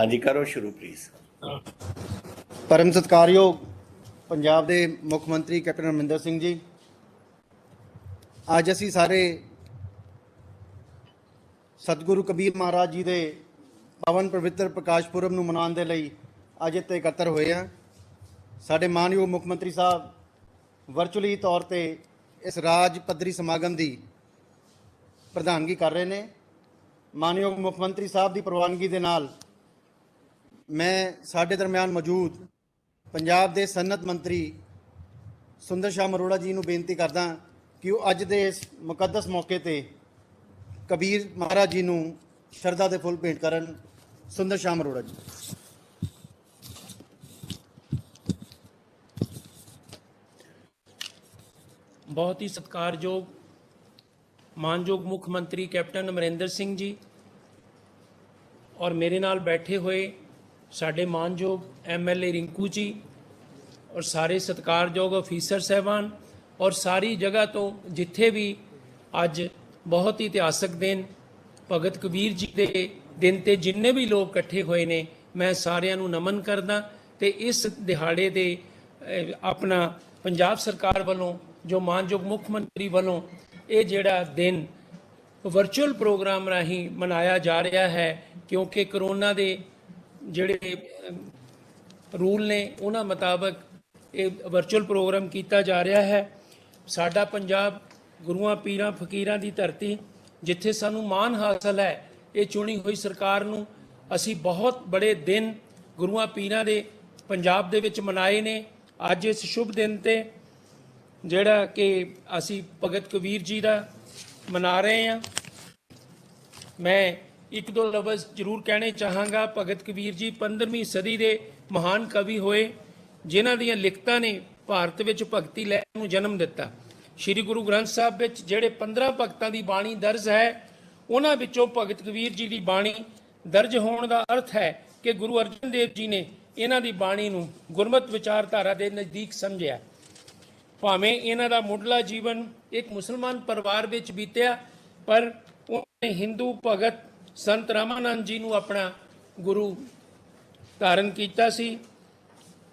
हाँ जी, करो शुरू प्लीज़। परम सत्कारयोग पंजाब के मुख मंत्री कैप्टन अमरिंदर सिंह जी, अज असी सारे सतगुरु कबीर महाराज जी के पवन पवित्र प्रकाश पुरब नूं मनाउण दे लई अज इत्थे इकत्तर होए हैं। साडे मानयोग मुख मंत्री साहब वर्चुअली तौर पर इस राज पद्धरी समागम की प्रधानगी कर रहे हैं। मानयोग मुख मंत्री साहब की प्रवानगी दे नाल मैं साडे दरम्यान मौजूद पंजाब के सनअत मंत्री सुंदर शाह मरोड़ा जी को बेनती करदा कि वह अज के इस मुकद्दस मौके पर कबीर महाराज जी को शरधा के फुल भेंट करन। सुंदर शाह मरोड़ा जी। बहुत ही सत्कारयोग मानयोग मुख मंत्री कैप्टन अमरिंदर सिंह जी और मेरे नाल बैठे हुए साडे मानयोग MLA रिंकू जी और सारे सत्कारयोग अफीसर साहबान और सारी जगह तो जिथे भी अज बहुत ही इतिहासक दिन भगत कबीर जी के दिन ते जिन्ने भी लोग इकट्ठे हुए ने, मैं सारिਆਂ ਨੂੰ नमन करदा ते इस दिहाड़े दे अपना पंजाब सरकार वालों जो मानयोग मुख मंत्री वालों ये जिहड़ा दिन वर्चुअल प्रोग्राम राही मनाया जा रहा है, क्योंकि करोना के जिहड़े रूल ने उन्हां मुताबक ये वर्चुअल प्रोग्राम किया जा रहा है। साडा पंजाब गुरुआं पीरां फकीरां दी धरती जिथे सानू माण हासिल है, ये चुनी हुई सरकार नूं असी बहुत बड़े दिन गुरुआं पीरां दे पंजाब दे विच मनाए ने। अज इस शुभ दिन ते जिहड़ा कि असी भगत कबीर जी दा मना रहे हैं, मैं एक दो लफ्ज़ जरूर कहने चाहांगा। भगत कबीर जी 15वीं सदी के महान कवि होए, जिन्हां दीयां लिखतां ने भारत विच भगती लहर नूं जन्म दिता। श्री गुरु ग्रंथ साहब विच जिहड़े 15 भगतां दी बाणी दर्ज है, उन्हां विचों भगत कबीर जी की बाणी दर्ज होने का अर्थ है कि गुरु अर्जन देव जी ने इन्हां दी बाणी नूं गुरमत विचारधारा के नज़दीक समझिया। भावें इन्हां दा मुढ़ला जीवन एक मुसलमान परिवार विच बीतिया, पर उन्होंने हिंदू भगत संत रामानंद जी नूं अपना गुरु धारण कीता सी।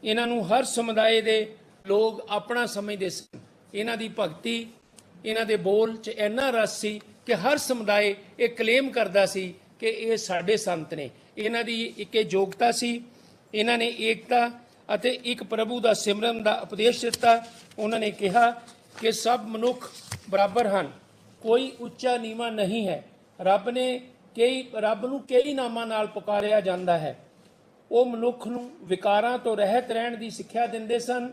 इन्हां नूं हर समुदाय के लोग अपना समझते सन। इन्हां दी भगती इन्हां दे बोल च इन्ना रस सी कि हर समुदाय ये क्लेम करता सी कि ये साडे संत ने। इन्हां दी एक योग्यता सी, इन्हां ने एकता ਅਤੇ एक प्रभु का सिमरन का उपदेश दिता। उन्होंने कहा कि सब मनुख बराबर हैं, कोई उच्चा नीवा नहीं है। रब नूं कई नामां नाल पुकारिया जाता है। वो मनुख नूं विकारां तो रहत रहण दी सिੱਖਿਆ दिंदे सन,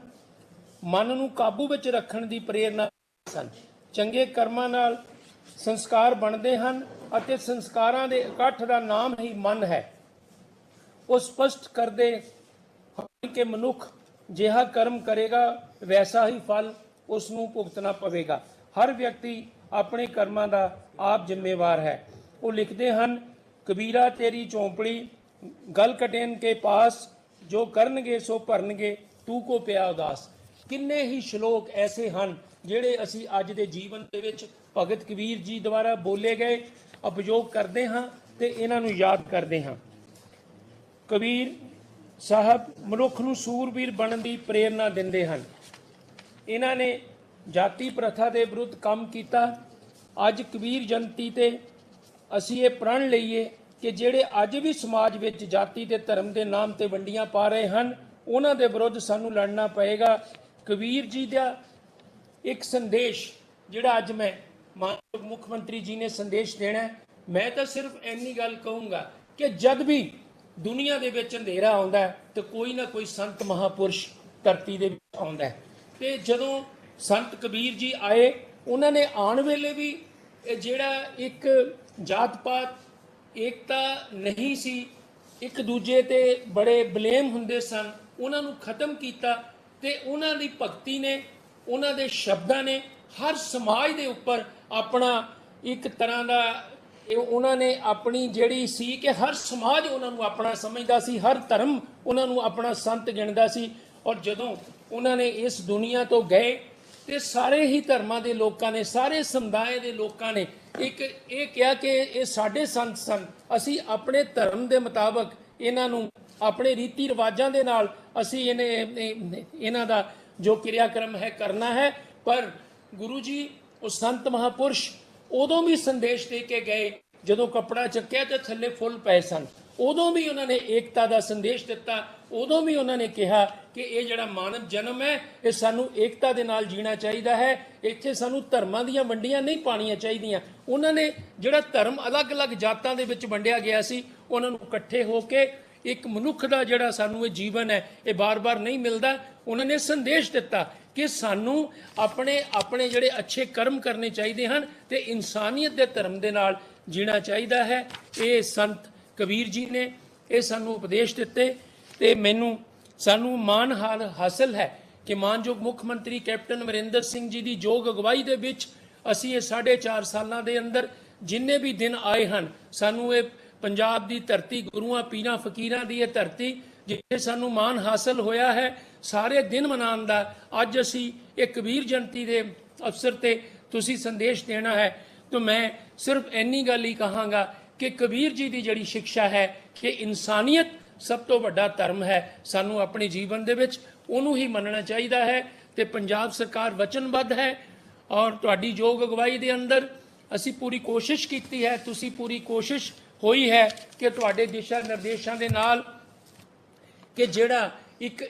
मन नूं काबू विच रखण दी प्रेरणा सन। चंगे कर्मां नाल संस्कार बनते हैं ਅਤੇ संस्कारां दे इकट्ठ का नाम ही मन है। वो स्पष्ट करते कि मनुख जिहा कर्म करेगा वैसा ही फल उसनूं भुगतना पवेगा। हर व्यक्ति अपने कर्मां दा आप जिम्मेवार है। वो लिखते हैं, कबीरा तेरी झोंपड़ी गल कटेन के पास, जो करनगे सो भरनगे तू को पिया उदास। किन्ने ही श्लोक ऐसे हैं जिहड़े असी अज दे जीवन दे विच भगत कबीर जी द्वारा बोले गए उपयोग करते हाँ ते इन्हां नूं याद करते हाँ। कबीर साहब मनुख नूं सूरबीर बनने की प्रेरणा दिंदे हैं। इन्हां ने जाति प्रथा के विरुद्ध काम किया। अज कबीर जयंती ते असी ये प्रण लईए कि जिहड़े अज भी समाज विच जाति ते धर्म के नाम ते वंडियां पा रहे हैं, उन्हां दे विरुद्ध सानूं लड़ना पएगा। कबीर जी का एक संदेश जिहड़ा अज मैं मानयोग मुख मंत्री जी ने संदेश देना है, मैं तो सिर्फ इन्नी गल कहूँगा कि जद भी दुनिया दे विच अंधेरा आउंदा है तो कोई ना कोई संत महापुरुष धरती दे विच आउंदा है। ते जदों संत कबीर जी आए, उन्होंने आने वेले भी जिहड़ा एक जात पात एकता नहीं सी, एक दूजे ते बड़े बलेम हुंदे सन, उन्होंने खत्म किया। ते उन्हां दी भगती ने, उन्हां दे शब्दां ने हर समाज दे उपर अपना एक तरह का उन्होंने अपनी जिहड़ी सी कि हर समाज उन्होंने अपना समझदा सी, हर धर्म उन्होंने अपना संत गिणदा सी। और जदों उन्होंने इस दुनिया तो गए तो सारे ही धर्मां दे लोकां ने, सारे समुदाय के लोकां ने एक ये कहा कि ये साडे संत सन, असी अपने धर्म के मुताबक ਇਹਨਾਂ ਨੂੰ ਆਪਣੇ ਰੀਤੀ ਰਿਵਾਜਾਂ ਦੇ ਨਾਲ ਅਸੀਂ ਇਹਨਾਂ ਦਾ ਜੋ ਕਿਰਿਆਕਰਮ ਹੈ ਕਰਨਾ ਹੈ। ਪਰ ਗੁਰੂ ਜੀ ਉਹ ਸੰਤ ਮਹਾਪੁਰਸ਼ ਉਦੋਂ ਵੀ ਸੰਦੇਸ਼ ਦੇ ਕੇ ਗਏ ਜਦੋਂ ਕੱਪੜਾ ਚੱਕਿਆ ਤੇ ਥੱਲੇ ਫੁੱਲ ਪਏ ਸਨ। ਉਦੋਂ ਵੀ ਉਹਨਾਂ ਨੇ ਏਕਤਾ ਦਾ ਸੰਦੇਸ਼ ਦਿੱਤਾ। ਉਦੋਂ ਵੀ ਉਹਨਾਂ ਨੇ ਕਿਹਾ ਕਿ ਇਹ ਜਿਹੜਾ ਮਾਨਵ ਜਨਮ ਹੈ ਇਹ ਸਾਨੂੰ ਏਕਤਾ ਦੇ ਨਾਲ ਜੀਣਾ ਚਾਹੀਦਾ ਹੈ। ਇੱਥੇ ਸਾਨੂੰ ਧਰਮਾਂ ਦੀਆਂ ਵੰਡੀਆਂ ਨਹੀਂ ਪਾਣੀਆਂ ਚਾਹੀਦੀਆਂ। ਉਹਨਾਂ ਨੇ ਜਿਹੜਾ ਧਰਮ ਅਲੱਗ-ਅਲੱਗ ਜਾਤਾਂ ਦੇ ਵਿੱਚ ਵੰਡਿਆ ਗਿਆ ਸੀ ਉਹਨਾਂ ਨੂੰ ਇਕੱਠੇ ਹੋ ਕੇ ਇੱਕ ਮਨੁੱਖ ਦਾ ਜਿਹੜਾ ਸਾਨੂੰ ਇਹ ਜੀਵਨ ਹੈ ਇਹ ਬਾਰ-ਬਾਰ ਨਹੀਂ ਮਿਲਦਾ। ਉਹਨਾਂ ਨੇ ਸੰਦੇਸ਼ ਦਿੱਤਾ ਕਿ ਸਾਨੂੰ ਆਪਣੇ ਜਿਹੜੇ ਅੱਛੇ ਕਰਮ ਕਰਨੇ ਚਾਹੀਦੇ ਹਨ ਤੇ ਇਨਸਾਨੀਅਤ ਦੇ ਧਰਮ ਦੇ ਨਾਲ ਜੀਣਾ ਚਾਹੀਦਾ ਹੈ। ਇਹ ਸੰਤ ਕਬੀਰ ਜੀ ਨੇ ਇਹ ਸਾਨੂੰ ਉਪਦੇਸ਼ ਦਿੱਤੇ ਤੇ ਸਾਨੂੰ ਮਾਣ ਹਾਸਲ ਹੈ ਕਿ ਮਾਨਯੋਗ ਮੁੱਖ ਮੰਤਰੀ ਕੈਪਟਨ ਅਮਰਿੰਦਰ ਸਿੰਘ ਜੀ ਦੀ ਯੋਗ ਅਗਵਾਈ ਦੇ ਵਿੱਚ ਅਸੀਂ ਇਹ 4.5 ਸਾਲਾਂ ਦੇ ਅੰਦਰ ਜਿੰਨੇ ਵੀ ਦਿਨ ਆਏ ਹਨ, ਸਾਨੂੰ ਇਹ ਪੰਜਾਬ ਦੀ ਧਰਤੀ, ਗੁਰੂਆਂ ਪੀਰਾਂ ਫਕੀਰਾਂ ਦੀ ਇਹ ਧਰਤੀ ਜਿੱਥੇ ਸਾਨੂੰ ਮਾਣ ਹਾਸਲ ਹੋਇਆ ਹੈ ਸਾਰੇ ਦਿਨ ਮਨਾਉਣ ਦਾ। ਅੱਜ ਅਸੀਂ ਇਹ ਕਬੀਰ ਜਯੰਤੀ ਦੇ ਅਵਸਰ ਤੇ ਤੁਸੀਂ ਸੰਦੇਸ਼ ਦੇਣਾ ਹੈ ਤਾਂ ਮੈਂ ਸਿਰਫ ਇੰਨੀ ਗੱਲ ਹੀ ਕਹਾਂਗਾ ਕਿ ਕਬੀਰ ਜੀ ਦੀ ਜਿਹੜੀ ਸਿੱਖਿਆ ਹੈ ਕਿ ਇਨਸਾਨੀਅਤ ਸਭ ਤੋਂ ਵੱਡਾ ਧਰਮ ਹੈ, ਸਾਨੂੰ ਆਪਣੇ ਜੀਵਨ ਦੇ ਵਿੱਚ ਉਹਨੂੰ ਹੀ ਮੰਨਣਾ ਚਾਹੀਦਾ ਹੈ। ਤੇ ਪੰਜਾਬ ਸਰਕਾਰ ਵਚਨਬੱਧ ਹੈ ਔਰ ਤੁਹਾਡੀ ਯੋਗ ਅਗਵਾਈ ਦੇ ਅੰਦਰ ਅਸੀਂ ਪੂਰੀ ਕੋਸ਼ਿਸ਼ ਕੀਤੀ ਹੈ, ਤੁਸੀਂ ਪੂਰੀ ਕੋਸ਼ਿਸ਼ ਹੋਈ ਹੈ ਕਿ ਤੁਹਾਡੇ ਦਿਸ਼ਾ ਨਿਰਦੇਸ਼ਾਂ ਦੇ ਨਾਲ ਕਿ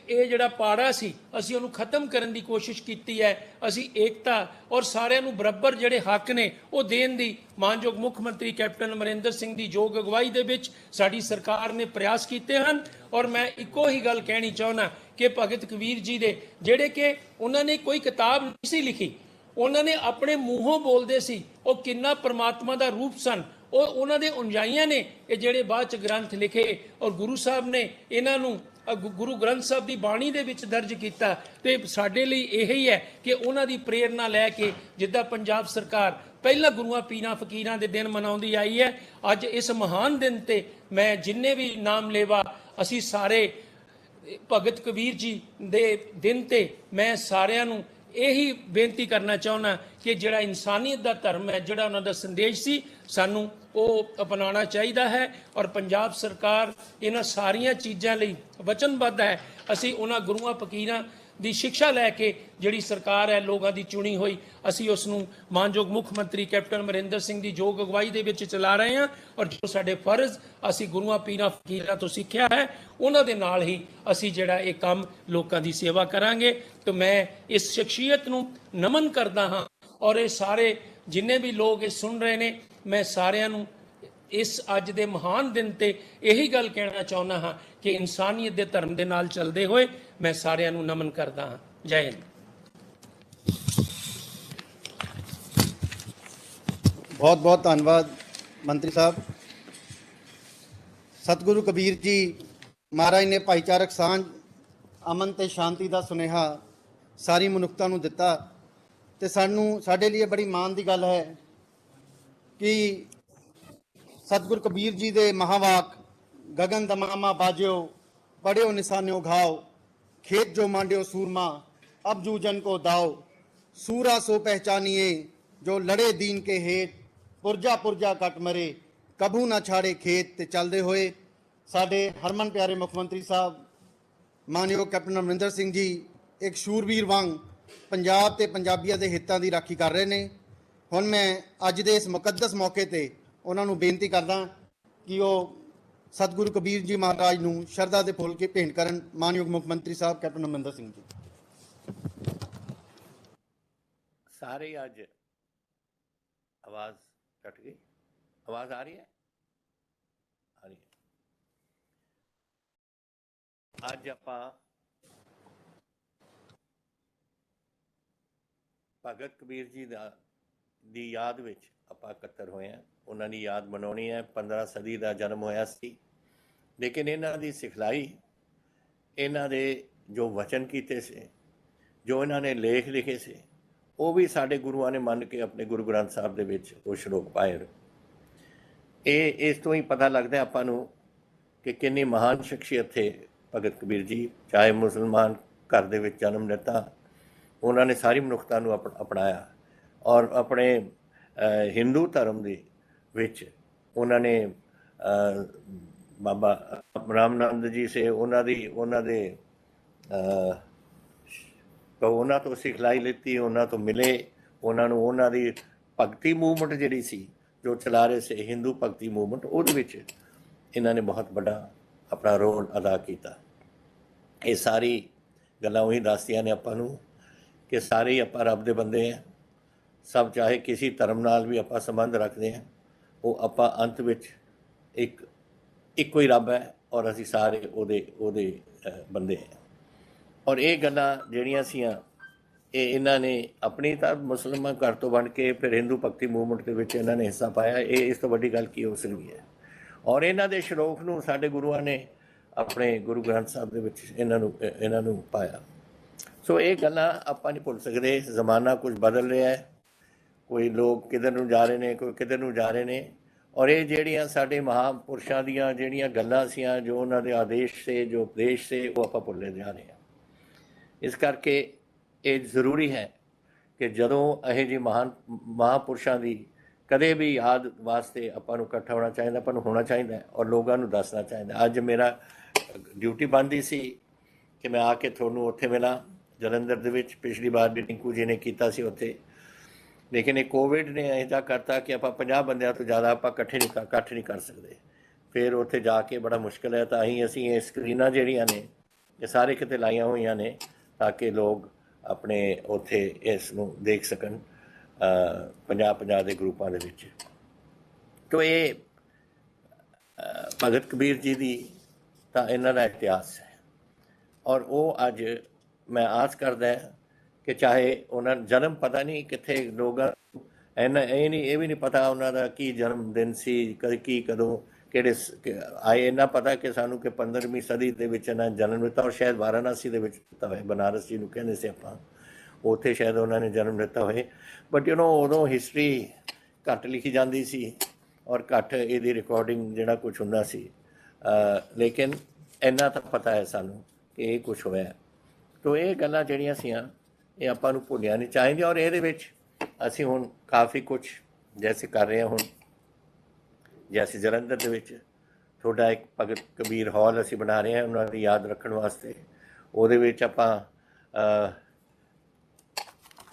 ਇਹ ਜਿਹੜਾ ਪਾੜਾ ਸੀ ਅਸੀਂ ਉਹਨੂੰ ਖਤਮ ਕਰਨ ਦੀ ਕੋਸ਼ਿਸ਼ ਕੀਤੀ ਹੈ। ਅਸੀਂ ਏਕਤਾ ਔਰ ਸਾਰਿਆਂ ਨੂੰ ਬਰਾਬਰ ਜਿਹੜੇ ਹੱਕ ਨੇ ਉਹ ਦੇਣ ਦੀ ਮਾਨਯੋਗ ਮੁੱਖ ਮੰਤਰੀ ਕੈਪਟਨ ਅਮਰਿੰਦਰ ਸਿੰਘ ਦੀ ਯੋਗ ਅਗਵਾਈ ਦੇ ਵਿੱਚ ਸਾਡੀ ਸਰਕਾਰ ਨੇ ਪ੍ਰਯਾਸ ਕੀਤੇ ਹਨ। ਔਰ ਮੈਂ ਇੱਕੋ ਹੀ ਗੱਲ ਕਹਿਣੀ ਚਾਹੁੰਦਾ ਕਿ ਭਗਤ ਕਬੀਰ ਜੀ ਦੇ ਜਿਹੜੇ ਕਿ ਉਹਨਾਂ ਨੇ ਕੋਈ ਕਿਤਾਬ ਨਹੀਂ ਸੀ ਲਿਖੀ, ਉਹਨਾਂ ਨੇ ਆਪਣੇ ਮੂੰਹੋਂ ਬੋਲਦੇ ਸੀ, ਉਹ ਕਿੰਨਾ ਪਰਮਾਤਮਾ ਦਾ ਰੂਪ ਸਨ। ਉਹਨਾਂ ਦੇ ਅਨੁਯਾਈਆਂ ਨੇ ਇਹ ਜਿਹੜੇ ਬਾਅਦ ਚ ਗ੍ਰੰਥ ਲਿਖੇ ਔਰ ਗੁਰੂ ਸਾਹਿਬ ਨੇ ਇਹਨਾਂ ਨੂੰ ਗੁਰੂ ਗ੍ਰੰਥ ਸਾਹਿਬ ਦੀ ਬਾਣੀ ਦੇ ਵਿੱਚ ਦਰਜ ਕੀਤਾ। ਤੇ ਸਾਡੇ ਲਈ ਇਹ ਹੀ ਹੈ ਕਿ ਉਹਨਾਂ ਦੀ ਪ੍ਰੇਰਣਾ ਲੈ ਕੇ ਜਿੱਦਾਂ ਪੰਜਾਬ ਸਰਕਾਰ ਪਹਿਲਾਂ ਗੁਰੂਆਂ ਪੀਰਾਂ ਫਕੀਰਾਂ ਦੇ ਦਿਨ ਮਨਾਉਂਦੀ ਆਈ ਹੈ, ਅੱਜ ਇਸ ਮਹਾਨ ਦਿਨ ਤੇ ਮੈਂ ਜਿੰਨੇ ਵੀ ਨਾਮ ਲੇਵਾ ਅਸੀਂ ਸਾਰੇ ਭਗਤ ਕਬੀਰ ਜੀ ਦੇ ਦਿਨ ਤੇ ਮੈਂ ਸਾਰਿਆਂ ਨੂੰ ਇਹੀ ਬੇਨਤੀ ਕਰਨਾ ਚਾਹੁੰਦਾ ਕਿ ਜਿਹੜਾ ਇਨਸਾਨੀਅਤ ਦਾ ਧਰਮ ਹੈ, ਜਿਹੜਾ ਉਹਨਾਂ ਦਾ ਸੰਦੇਸ਼ ਸੀ, ਸਾਨੂੰ ਉਹ ਅਪਣਾਉਣਾ ਚਾਹੀਦਾ ਹੈ। ਔਰ ਪੰਜਾਬ ਸਰਕਾਰ ਇਹਨਾਂ ਸਾਰੀਆਂ ਚੀਜ਼ਾਂ ਲਈ ਵਚਨਬੱਧ ਹੈ। ਅਸੀਂ ਉਹਨਾਂ ਗੁਰੂਆਂ ਫਕੀਰਾਂ ਦੀ ਸਿੱਖਿਆ ਲੈ ਕੇ ਜਿਹੜੀ ਸਰਕਾਰ ਹੈ ਲੋਕਾਂ ਦੀ ਚੁਣੀ ਹੋਈ, ਅਸੀਂ ਉਸ ਨੂੰ ਮਾਨਯੋਗ ਮੁੱਖ ਮੰਤਰੀ ਕੈਪਟਨ ਅਮਰਿੰਦਰ ਸਿੰਘ ਦੀ ਯੋਗ ਅਗਵਾਈ ਦੇ ਵਿੱਚ ਚਲਾ ਰਹੇ ਹਾਂ। ਔਰ ਜੋ ਸਾਡੇ ਫਰਜ਼ ਅਸੀਂ ਗੁਰੂਆਂ ਪੀਰਾਂ ਫਕੀਰਾਂ ਤੋਂ ਸਿੱਖਿਆ ਹੈ ਉਹਨਾਂ ਦੇ ਨਾਲ ਹੀ ਅਸੀਂ ਜਿਹੜਾ ਇਹ ਕੰਮ ਲੋਕਾਂ ਦੀ ਸੇਵਾ ਕਰਾਂਗੇ। ਤਾਂ ਮੈਂ ਇਸ ਸ਼ਖਸੀਅਤ ਨੂੰ ਨਮਨ ਕਰਦਾ ਹਾਂ ਔਰ ਇਹ ਸਾਰੇ ਜਿੰਨੇ ਵੀ ਲੋਕ ਇਹ ਸੁਣ ਰਹੇ ਨੇ, ਮੈਂ ਸਾਰਿਆਂ ਨੂੰ ਇਸ ਅੱਜ ਦੇ ਮਹਾਨ ਦਿਨ ਤੇ ਇਹੀ ਗੱਲ ਕਹਿਣਾ ਚਾਹੁੰਦਾ ਹਾਂ ਕਿ ਇਨਸਾਨੀਅਤ ਦੇ ਧਰਮ ਦੇ ਨਾਲ ਚੱਲਦੇ ਹੋਏ ਮੈਂ ਸਾਰਿਆਂ ਨੂੰ ਨਮਨ ਕਰਦਾ ਹਾਂ। ਜੈ ਹਿੰਦ। ਬਹੁਤ ਬਹੁਤ ਧੰਨਵਾਦ ਮੰਤਰੀ ਸਾਹਿਬ। ਸਤਿਗੁਰੂ ਕਬੀਰ ਜੀ ਮਹਾਰਾਜ ਨੇ ਭਾਈਚਾਰਕ ਸਾਂਝ, ਅਮਨ ਤੇ ਸ਼ਾਂਤੀ ਦਾ ਸੁਨੇਹਾ ਸਾਰੀ ਮਨੁੱਖਤਾ ਨੂੰ ਦਿੱਤਾ ਤੇ ਸਾਡੇ ਲਈ ਬੜੀ ਮਾਣ ਦੀ ਗੱਲ ਹੈ ਕਿ ਸਤਿਗੁਰੂ ਕਬੀਰ ਜੀ ਦੇ ਮਹਾਵਾਕ ਗगन दमामा बाजियो पढ़ियो निशान्यो घाव खेत जो मांडियो सूरमा अब जूजन को दाव सूरा सो पहचानिए जो लड़े दीन के हेत पुरजा पुरजा कट मरे कभू ना छाड़े खेत। ते चलते हुए साडे हरमन प्यारे मुख मंत्री साहब मानयोग कैप्टन अमरिंदर सिंह जी एक शूरवीर वांग पंजाब ते पंजाबियों के हितों की राखी कर रहे हैं। हुण मैं अज दे इस मुकद्दस मौके ते उन्हां नूं बेनती करदा कि वो सतगुरु कबीर जी महाराज नूं शरधा दे फुल के भेंट करन। मानयोग मुख मंत्री साहब कैप्टन अमरिंदर सिंह जी। सारे अज आवाज कट गई, आवाज आ रही है, आ रही है। अज आपां भगत कबीर जी दी याद विच आपां इकट्ठे होए हैं। उन्हां दी याद मनाउणी है। 15 सदी का जन्म होया सी, लेकिन इन्हां दी सिखलाई, इन्हां दे जो वचन कीते से, जो इन्हां ने लेख लिखे से, वो भी साडे गुरुआं ने मन के अपने गुरु ग्रंथ साहब दे विच वो श्लोक पाए। इस तो ही पता लगता है आपां नूं कि कितनी महान शख्सियत थे भगत कबीर जी। चाहे मुसलमान घर दे विच जन्म लिता, उन्होंने सारी मनुखता नूं अपनाया और अपने हिंदू धर्म दे विच उन्होंने ਬਾਬਾ ਰਾਮਨੰਦ ਜੀ ਸੇ ਉਹਨਾਂ ਦੇ ਉਹਨਾਂ ਤੋਂ ਸਿਖਲਾਈ ਲਿੱਤੀ, ਉਹਨਾਂ ਤੋਂ ਮਿਲੇ, ਉਹਨਾਂ ਨੂੰ ਉਹਨਾਂ ਦੀ ਭਗਤੀ ਮੂਵਮੈਂਟ ਜਿਹੜੀ ਸੀ ਜੋ ਚਲਾ ਰਹੇ ਸੀ ਹਿੰਦੂ ਭਗਤੀ ਮੂਵਮੈਂਟ, ਉਹਦੇ ਵਿੱਚ ਇਹਨਾਂ ਨੇ ਬਹੁਤ ਵੱਡਾ ਆਪਣਾ ਰੋਲ ਅਦਾ ਕੀਤਾ। ਇਹ ਸਾਰੀ ਗੱਲਾਂ ਉਹੀ ਦੱਸਦੀਆਂ ਨੇ ਆਪਾਂ ਨੂੰ ਕਿ ਸਾਰੇ ਹੀ ਆਪਾਂ ਰੱਬ ਦੇ ਬੰਦੇ ਹਾਂ। ਸਭ ਚਾਹੇ ਕਿਸੇ ਧਰਮ ਨਾਲ ਵੀ ਆਪਾਂ ਸੰਬੰਧ ਰੱਖਦੇ ਹਾਂ, ਉਹ ਆਪਾਂ ਅੰਤ ਵਿੱਚ ਇੱਕੋ ਹੀ ਰੱਬ ਹੈ ਔਰ ਅਸੀਂ ਸਾਰੇ ਉਹਦੇ ਬੰਦੇ ਹਾਂ। ਔਰ ਇਹ ਗੱਲਾਂ ਜਿਹੜੀਆਂ ਸੀਆਂ ਇਹਨਾਂ ਨੇ ਆਪਣੀ ਤਾਂ ਮੁਸਲਮਾਨ ਘਰ ਤੋਂ ਬਣ ਕੇ ਫਿਰ ਹਿੰਦੂ ਭਗਤੀ ਮੂਵਮੈਂਟ ਦੇ ਵਿੱਚ ਇਹਨਾਂ ਨੇ ਹਿੱਸਾ ਪਾਇਆ। ਇਹ ਇਸ ਤੋਂ ਵੱਡੀ ਗੱਲ ਕੀ ਹੋ ਸਕਦੀ ਹੈ। ਔਰ ਇਹਨਾਂ ਦੇ ਸ਼ਲੋਕ ਨੂੰ ਸਾਡੇ ਗੁਰੂਆਂ ਨੇ ਆਪਣੇ ਗੁਰੂ ਗ੍ਰੰਥ ਸਾਹਿਬ ਦੇ ਵਿੱਚ ਇਹਨਾਂ ਨੂੰ ਪਾਇਆ। ਸੋ ਇਹ ਗੱਲਾਂ ਆਪਾਂ ਨਹੀਂ ਭੁੱਲ ਸਕਦੇ। ਜ਼ਮਾਨਾ ਕੁਝ ਬਦਲ ਰਿਹਾ ਹੈ, ਕੋਈ ਲੋਕ ਕਿਧਰ ਨੂੰ ਜਾ ਰਹੇ ਨੇ, ਕੋਈ ਕਿਧਰ ਨੂੰ ਜਾ ਰਹੇ ਨੇ। ਔਰ ਇਹ ਜਿਹੜੀਆਂ ਸਾਡੇ ਮਹਾਂਪੁਰਸ਼ਾਂ ਦੀਆਂ ਜਿਹੜੀਆਂ ਗੱਲਾਂ ਸੀਆਂ, ਜੋ ਉਹਨਾਂ ਦੇ ਆਦੇਸ਼ ਸੇ, ਜੋ ਉਪਦੇਸ਼ ਸੇ, ਉਹ ਆਪਾਂ ਭੁੱਲੇ ਜਾ ਰਹੇ ਹਾਂ। ਇਸ ਕਰਕੇ ਇਹ ਜ਼ਰੂਰੀ ਹੈ ਕਿ ਜਦੋਂ ਇਹੋ ਜਿਹੇ ਮਹਾਂਪੁਰਸ਼ਾਂ ਦੀ ਕਦੇ ਵੀ ਯਾਦ ਵਾਸਤੇ ਆਪਾਂ ਨੂੰ ਇਕੱਠਾ ਹੋਣਾ ਚਾਹੀਦਾ, ਆਪਾਂ ਨੂੰ ਹੋਣਾ ਚਾਹੀਦਾ ਔਰ ਲੋਕਾਂ ਨੂੰ ਦੱਸਣਾ ਚਾਹੀਦਾ। ਅੱਜ ਮੇਰਾ ਡਿਊਟੀ ਬਣਦੀ ਸੀ ਕਿ ਮੈਂ ਆ ਕੇ ਤੁਹਾਨੂੰ ਉੱਥੇ ਮਿਲਾਂ ਜਲੰਧਰ ਦੇ ਵਿੱਚ। ਪਿਛਲੀ ਵਾਰ ਵੀ ਟਿੰਕੂ ਜੀ ਨੇ ਕੀਤਾ ਸੀ ਉੱਥੇ, ਲੇਕਿਨ ਇਹ ਕੋਵਿਡ ਨੇ ਇਹਦਾ ਕਰਤਾ ਕਿ ਆਪਾਂ 50 ਬੰਦਿਆਂ ਤੋਂ ਜ਼ਿਆਦਾ ਆਪਾਂ ਇਕੱਠ ਨਹੀਂ ਕਰ ਸਕਦੇ। ਫਿਰ ਉੱਥੇ ਜਾ ਕੇ ਬੜਾ ਮੁਸ਼ਕਿਲ ਹੈ। ਤਾਂ ਅਸੀਂ ਇਹ ਸਕਰੀਨਾਂ ਜਿਹੜੀਆਂ ਨੇ ਇਹ ਸਾਰੇ ਕਿਤੇ ਲਾਈਆਂ ਹੋਈਆਂ ਨੇ ਤਾਂ ਕਿ ਲੋਕ ਆਪਣੇ ਉੱਥੇ ਇਸ ਨੂੰ ਦੇਖ ਸਕਣ 50 ਦੇ ਗਰੁੱਪਾਂ ਦੇ ਵਿੱਚ। ਤੋ ਇਹ ਭਗਤ ਕਬੀਰ ਜੀ ਦੀ ਤਾਂ ਇਹਨਾਂ ਦਾ ਇਤਿਹਾਸ ਹੈ। ਔਰ ਉਹ ਅੱਜ ਮੈਂ ਆਸ ਕਰਦਾ ਕਿ ਚਾਹੇ ਉਹਨਾਂ ਜਨਮ ਪਤਾ ਨਹੀਂ ਕਿੱਥੇ, ਲੋਕਾਂ ਇਹ ਵੀ ਨਹੀਂ ਪਤਾ ਉਹਨਾਂ ਦਾ ਕੀ ਜਨਮ ਦਿਨ ਸੀ, ਕਦੋਂ ਕਿਹੜੇ ਆਏ। ਇੰਨਾ ਪਤਾ ਕਿ ਸਾਨੂੰ ਕਿ 15ਵੀਂ ਸਦੀ ਦੇ ਵਿੱਚ ਇਹਨਾਂ ਜਨਮ ਲਿੱਤਾ ਔਰ ਸ਼ਾਇਦ ਵਾਰਾਣਸੀ ਦੇ ਵਿੱਚ ਲਿੱਤਾ ਹੋਏ। ਬਨਾਰਸ ਜੀ ਨੂੰ ਕਹਿੰਦੇ ਸੀ ਆਪਾਂ, ਉੱਥੇ ਸ਼ਾਇਦ ਉਹਨਾਂ ਨੇ ਜਨਮ ਲਿੱਤਾ ਹੋਏ। ਬਟ ਉਦੋਂ ਹਿਸਟਰੀ ਘੱਟ ਲਿਖੀ ਜਾਂਦੀ ਸੀ ਔਰ ਘੱਟ ਇਹਦੀ ਰਿਕਾਰਡਿੰਗ ਜਿਹੜਾ ਕੁਛ ਹੁੰਦਾ ਸੀ। ਲੇਕਿਨ ਇੰਨਾ ਤਾਂ ਪਤਾ ਹੈ ਸਾਨੂੰ ਕਿ ਇਹ ਕੁਛ ਹੋਇਆ। ਤੋ ਇਹ ਗੱਲਾਂ ਜਿਹੜੀਆਂ ਸੀਆਂ ਇਹ ਆਪਾਂ ਨੂੰ ਭੁੱਲਿਆ ਨਹੀਂ ਚਾਹੀਦੀਆਂ। ਔਰ ਇਹਦੇ ਵਿੱਚ ਅਸੀਂ ਹੁਣ ਕਾਫੀ ਕੁਛ ਜੈਸੇ ਕਰ ਰਹੇ ਹਾਂ। ਹੁਣ ਜੈਸੇ ਜਲੰਧਰ ਦੇ ਵਿੱਚ ਤੁਹਾਡਾ ਇੱਕ ਭਗਤ ਕਬੀਰ ਹਾਲ ਅਸੀਂ ਬਣਾ ਰਹੇ ਹਾਂ ਉਹਨਾਂ ਦੀ ਯਾਦ ਰੱਖਣ ਵਾਸਤੇ। ਉਹਦੇ ਵਿੱਚ ਆਪਾਂ